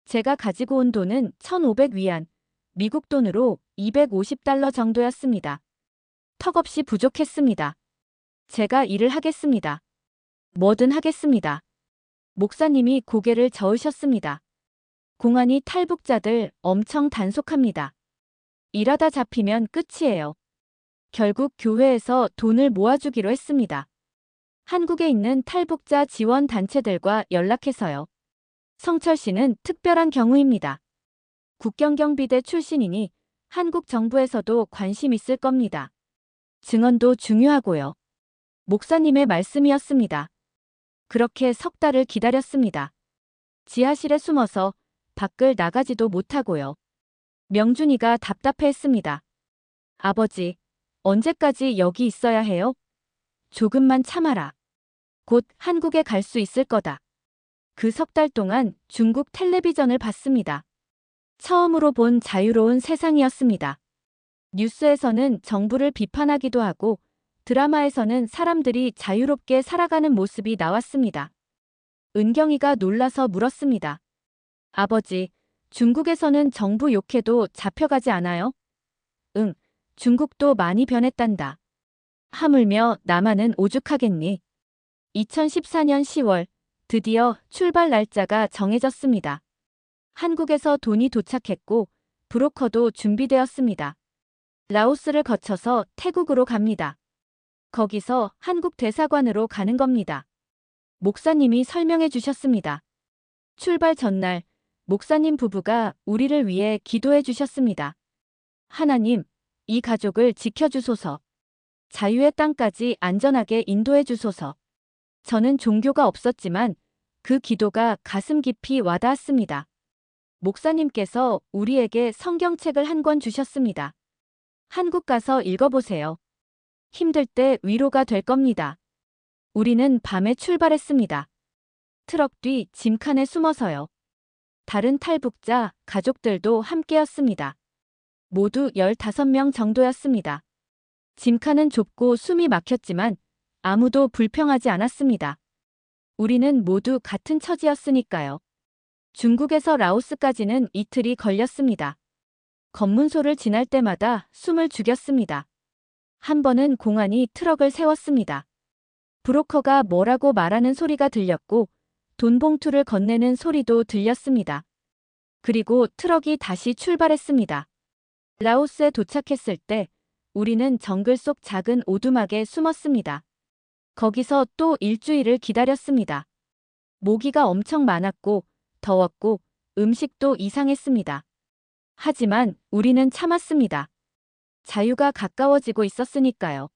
제가 가지고 온 돈은 1,500위안, 미국 돈으로 250달러 정도였습니다. 턱없이 부족했습니다. 제가 일을 하겠습니다. 뭐든 하겠습니다. 목사님이 고개를 저으셨습니다. 공안이 탈북자들 엄청 단속합니다. 일하다 잡히면 끝이에요. 결국 교회에서 돈을 모아주기로 했습니다. 한국에 있는 탈북자 지원 단체들과 연락해서요. 성철 씨는 특별한 경우입니다. 국경경비대 출신이니 한국 정부에서도 관심 있을 겁니다. 증언도 중요하고요. 목사님의 말씀이었습니다. 그렇게 석 달을 기다렸습니다. 지하실에 숨어서 밖을 나가지도 못하고요. 명준이가 답답해했습니다. 아버지, 언제까지 여기 있어야 해요? 조금만 참아라. 곧 한국에 갈 수 있을 거다. 그 석 달 동안 중국 텔레비전을 봤습니다. 처음으로 본 자유로운 세상이었습니다. 뉴스에서는 정부를 비판하기도 하고 드라마에서는 사람들이 자유롭게 살아가는 모습이 나왔습니다. 은경이가 놀라서 물었습니다. 아버지, 중국에서는 정부 욕해도 잡혀가지 않아요? 응, 중국도 많이 변했단다. 하물며 남한은 오죽하겠니? 2014년 10월 드디어 출발 날짜가 정해졌습니다. 한국에서 돈이 도착했고 브로커도 준비되었습니다. 라오스를 거쳐서 태국으로 갑니다. 거기서 한국 대사관으로 가는 겁니다. 목사님이 설명해 주셨습니다. 출발 전날 목사님 부부가 우리를 위해 기도해 주셨습니다. 하나님, 이 가족을 지켜주소서. 자유의 땅까지 안전하게 인도해 주소서. 저는 종교가 없었지만 그 기도가 가슴 깊이 와닿았습니다. 목사님께서 우리에게 성경책을 한 권 주셨습니다. 한국 가서 읽어보세요. 힘들 때 위로가 될 겁니다. 우리는 밤에 출발했습니다. 트럭 뒤 짐칸에 숨어서요. 다른 탈북자 가족들도 함께였습니다. 모두 15명 정도였습니다. 짐칸은 좁고 숨이 막혔지만 아무도 불평하지 않았습니다. 우리는 모두 같은 처지였으니까요. 중국에서 라오스까지는 이틀이 걸렸습니다. 검문소를 지날 때마다 숨을 죽였습니다. 한 번은 공안이 트럭을 세웠습니다. 브로커가 뭐라고 말하는 소리가 들렸고 돈 봉투를 건네는 소리도 들렸습니다. 그리고 트럭이 다시 출발했습니다. 라오스에 도착했을 때 우리는 정글 속 작은 오두막에 숨었습니다. 거기서 또 일주일을 기다렸습니다. 모기가 엄청 많았고 더웠고 음식도 이상했습니다. 하지만 우리는 참았습니다. 자유가 가까워지고 있었으니까요.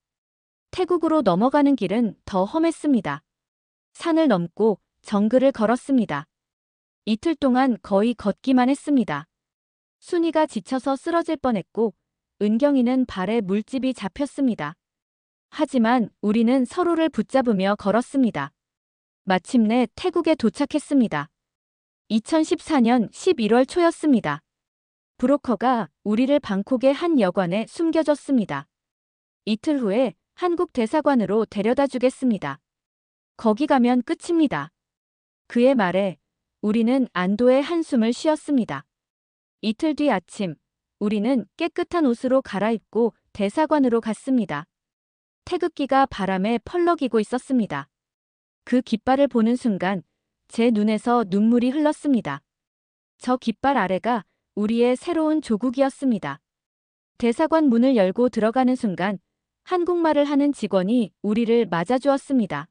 태국으로 넘어가는 길은 더 험했습니다. 산을 넘고 정글을 걸었습니다. 이틀 동안 거의 걷기만 했습니다. 순이가 지쳐서 쓰러질 뻔했고 은경이는 발에 물집이 잡혔습니다. 하지만 우리는 서로를 붙잡으며 걸었습니다. 마침내 태국에 도착했습니다. 2014년 11월 초였습니다. 브로커가 우리를 방콕의 한 여관에 숨겨줬습니다. 이틀 후에 한국 대사관으로 데려다 주겠습니다. 거기 가면 끝입니다. 그의 말에 우리는 안도의 한숨을 쉬었습니다. 이틀 뒤 아침, 우리는 깨끗한 옷으로 갈아입고 대사관으로 갔습니다. 태극기가 바람에 펄럭이고 있었습니다. 그 깃발을 보는 순간 제 눈에서 눈물이 흘렀습니다. 저 깃발 아래가 우리의 새로운 조국이었습니다. 대사관 문을 열고 들어가는 순간 한국말을 하는 직원이 우리를 맞아주었습니다.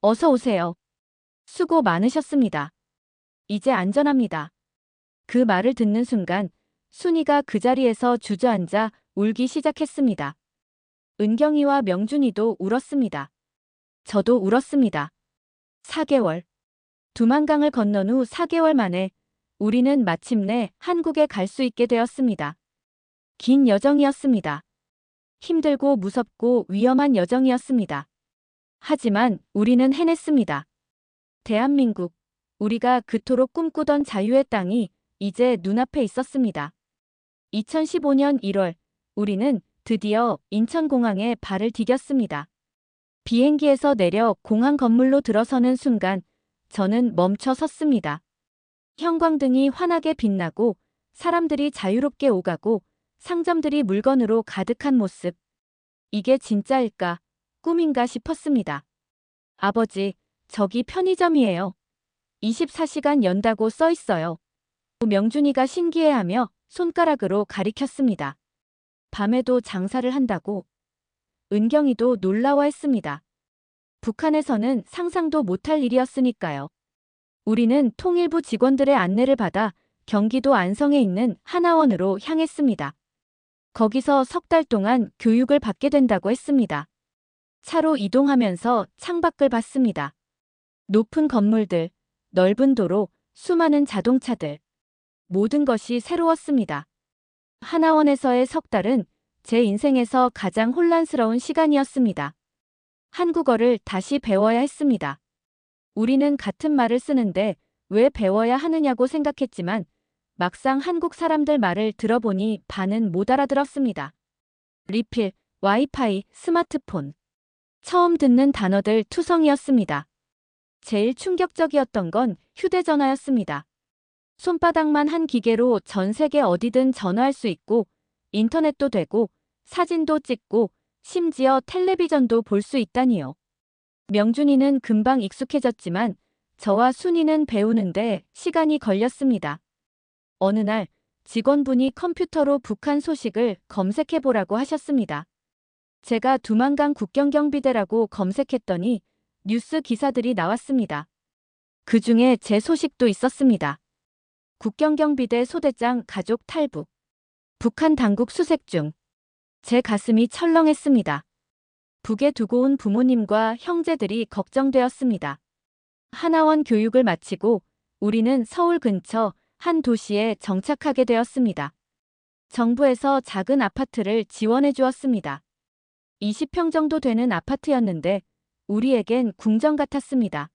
어서 오세요. 수고 많으셨습니다. 이제 안전합니다. 그 말을 듣는 순간 순이가 그 자리에서 주저앉아 울기 시작했습니다. 은경이와 명준이도 울었습니다. 저도 울었습니다. 4개월. 두만강을 건넌 후 4개월 만에 우리는 마침내 한국에 갈 수 있게 되었습니다. 긴 여정이었습니다. 힘들고 무섭고 위험한 여정이었습니다. 하지만 우리는 해냈습니다. 대한민국, 우리가 그토록 꿈꾸던 자유의 땅이 이제 눈앞에 있었습니다. 2015년 1월, 우리는 드디어 인천공항에 발을 디뎠습니다. 비행기에서 내려 공항 건물로 들어서는 순간 저는 멈춰 섰습니다. 형광등이 환하게 빛나고 사람들이 자유롭게 오가고 상점들이 물건으로 가득한 모습. 이게 진짜일까, 꿈인가 싶었습니다. 아버지, 저기 편의점이에요. 24시간 연다고 써 있어요. 명준이가 신기해하며 손가락으로 가리켰습니다. 밤에도 장사를 한다고. 은경이도 놀라워했습니다. 북한에서는 상상도 못할 일이었으니까요. 우리는 통일부 직원들의 안내를 받아 경기도 안성에 있는 하나원으로 향했습니다. 거기서 3달 동안 교육을 받게 된다고 했습니다. 차로 이동하면서 창밖을 봤습니다. 높은 건물들, 넓은 도로, 수많은 자동차들. 모든 것이 새로웠습니다. 하나원에서의 3달은 제 인생에서 가장 혼란스러운 시간이었습니다. 한국어를 다시 배워야 했습니다. 우리는 같은 말을 쓰는데 왜 배워야 하느냐고 생각했지만 막상 한국 사람들 말을 들어보니 반은 못 알아들었습니다. 리필, 와이파이, 스마트폰. 처음 듣는 단어들 투성이었습니다. 제일 충격적이었던 건 휴대전화였습니다. 손바닥만 한 기계로 전 세계 어디든 전화할 수 있고 인터넷도 되고 사진도 찍고 심지어 텔레비전도 볼 수 있다니요. 명준이는 금방 익숙해졌지만 저와 순이는 배우는데 시간이 걸렸습니다. 어느 날 직원분이 컴퓨터로 북한 소식을 검색해보라고 하셨습니다. 제가 두만강 국경경비대라고 검색했더니 뉴스 기사들이 나왔습니다. 그 중에 제 소식도 있었습니다. 국경경비대 소대장 가족 탈북. 북한 당국 수색 중. 제 가슴이 철렁했습니다. 북에 두고 온 부모님과 형제들이 걱정되었습니다. 하나원 교육을 마치고 우리는 서울 근처 한 도시에 정착하게 되었습니다. 정부에서 작은 아파트를 지원해 주었습니다. 20평 정도 되는 아파트였는데 우리에겐 궁전 같았습니다.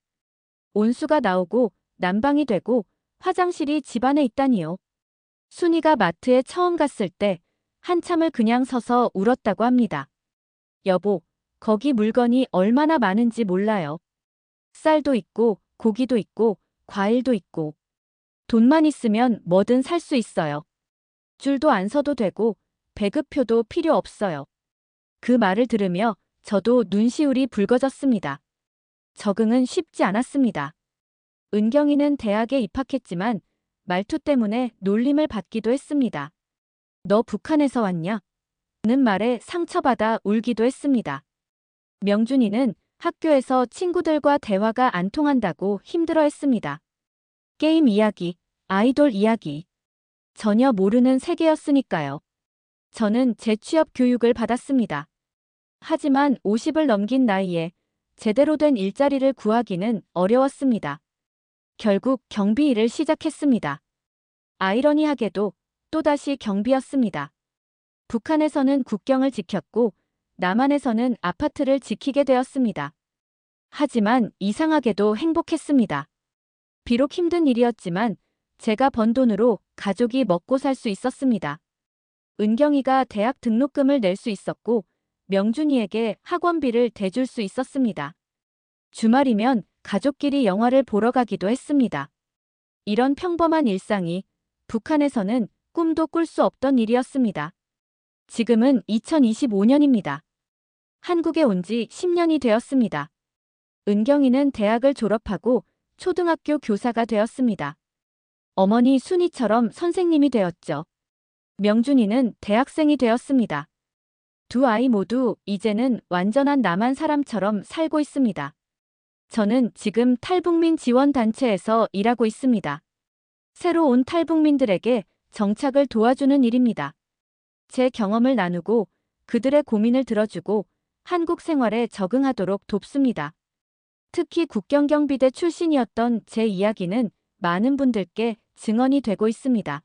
온수가 나오고 난방이 되고 화장실이 집안에 있다니요. 순이가 마트에 처음 갔을 때 한참을 그냥 서서 울었다고 합니다. 여보, 거기 물건이 얼마나 많은지 몰라요. 쌀도 있고 고기도 있고 과일도 있고 돈만 있으면 뭐든 살 수 있어요. 줄도 안 서도 되고 배급표도 필요 없어요. 그 말을 들으며 저도 눈시울이 붉어졌습니다. 적응은 쉽지 않았습니다. 은경이는 대학에 입학했지만 말투 때문에 놀림을 받기도 했습니다. 너 북한에서 왔냐? 는 말에 상처받아 울기도 했습니다. 명준이는 학교에서 친구들과 대화가 안 통한다고 힘들어했습니다. 게임 이야기, 아이돌 이야기. 전혀 모르는 세계였으니까요. 저는 재취업 교육을 받았습니다. 하지만 50을 넘긴 나이에 제대로 된 일자리를 구하기는 어려웠습니다. 결국 경비 일을 시작했습니다. 아이러니하게도 또다시 경비였습니다. 북한에서는 국경을 지켰고 남한에서는 아파트를 지키게 되었습니다. 하지만 이상하게도 행복했습니다. 비록 힘든 일이었지만 제가 번 돈으로 가족이 먹고 살 수 있었습니다. 은경이가 대학 등록금을 낼 수 있었고 명준이에게 학원비를 대줄 수 있었습니다. 주말이면 가족끼리 영화를 보러 가기도 했습니다. 이런 평범한 일상이 북한에서는 꿈도 꿀 수 없던 일이었습니다. 지금은 2025년입니다. 한국에 온 지 10년이 되었습니다. 은경이는 대학을 졸업하고 초등학교 교사가 되었습니다. 어머니 순이처럼 선생님이 되었죠. 명준이는 대학생이 되었습니다. 두 아이 모두 이제는 완전한 남한 사람처럼 살고 있습니다. 저는 지금 탈북민 지원단체에서 일하고 있습니다. 새로 온 탈북민들에게 정착을 도와주는 일입니다. 제 경험을 나누고 그들의 고민을 들어주고 한국 생활에 적응하도록 돕습니다. 특히 국경경비대 출신이었던 제 이야기는 많은 분들께 증언이 되고 있습니다.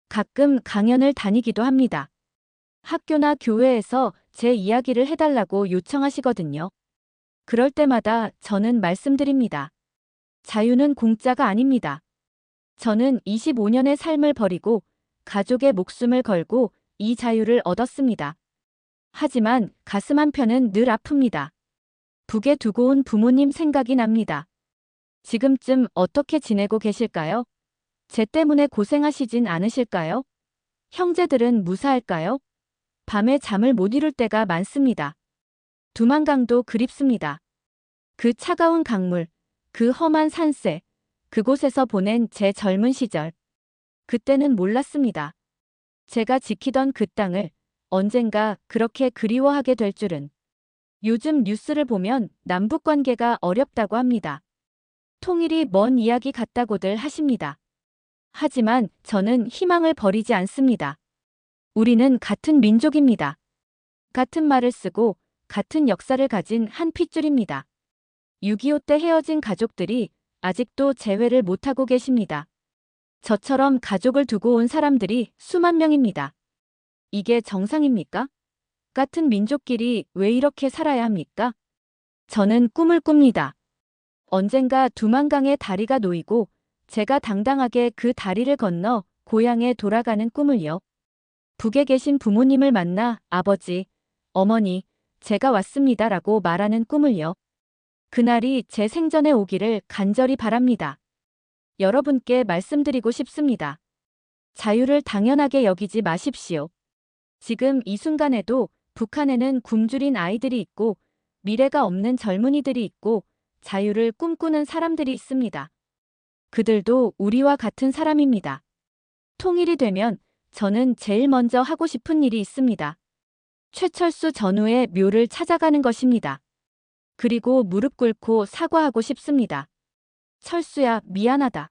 가끔 강연을 다니기도 합니다. 학교나 교회에서 제 이야기를 해달라고 요청하시거든요. 그럴 때마다 저는 말씀드립니다. 자유는 공짜가 아닙니다. 저는 25년의 삶을 버리고 가족의 목숨을 걸고 이 자유를 얻었습니다. 하지만 가슴 한편은 늘 아픕니다. 북에 두고 온 부모님 생각이 납니다. 지금쯤 어떻게 지내고 계실까요? 제 때문에 고생하시진 않으실까요? 형제들은 무사할까요? 밤에 잠을 못 이룰 때가 많습니다. 두만강도 그립습니다. 그 차가운 강물, 그 험한 산세, 그곳에서 보낸 제 젊은 시절. 그때는 몰랐습니다. 제가 지키던 그 땅을 언젠가 그렇게 그리워하게 될 줄은. 요즘 뉴스를 보면 남북 관계가 어렵다고 합니다. 통일이 먼 이야기 같다고들 하십니다. 하지만 저는 희망을 버리지 않습니다. 우리는 같은 민족입니다. 같은 말을 쓰고 같은 역사를 가진 한 핏줄입니다. 6.25 때 헤어진 가족들이 아직도 재회를 못하고 계십니다. 저처럼 가족을 두고 온 사람들이 수만 명입니다. 이게 정상입니까? 같은 민족끼리 왜 이렇게 살아야 합니까? 저는 꿈을 꿉니다. 언젠가 두만강의 다리가 놓이고 제가 당당하게 그 다리를 건너 고향에 돌아가는 꿈을요. 북에 계신 부모님을 만나 아버지, 어머니, 제가 왔습니다라고 말하는 꿈을요. 그날이 제 생전에 오기를 간절히 바랍니다. 여러분께 말씀드리고 싶습니다. 자유를 당연하게 여기지 마십시오. 지금 이 순간에도 북한에는 굶주린 아이들이 있고 미래가 없는 젊은이들이 있고 자유를 꿈꾸는 사람들이 있습니다. 그들도 우리와 같은 사람입니다. 통일이 되면 저는 제일 먼저 하고 싶은 일이 있습니다. 최철수 전우의 묘를 찾아가는 것입니다. 그리고 무릎 꿇고 사과하고 싶습니다. 철수야, 미안하다.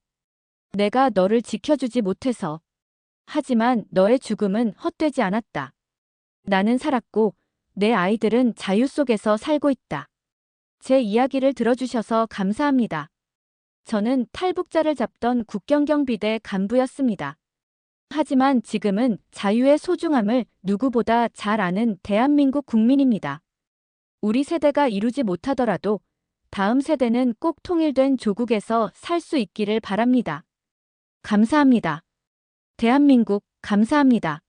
내가 너를 지켜주지 못해서. 하지만 너의 죽음은 헛되지 않았다. 나는 살았고 내 아이들은 자유 속에서 살고 있다. 제 이야기를 들어주셔서 감사합니다. 저는 탈북자를 잡던 국경경비대 간부였습니다. 하지만 지금은 자유의 소중함을 누구보다 잘 아는 대한민국 국민입니다. 우리 세대가 이루지 못하더라도 다음 세대는 꼭 통일된 조국에서 살 수 있기를 바랍니다. 감사합니다. 대한민국, 감사합니다.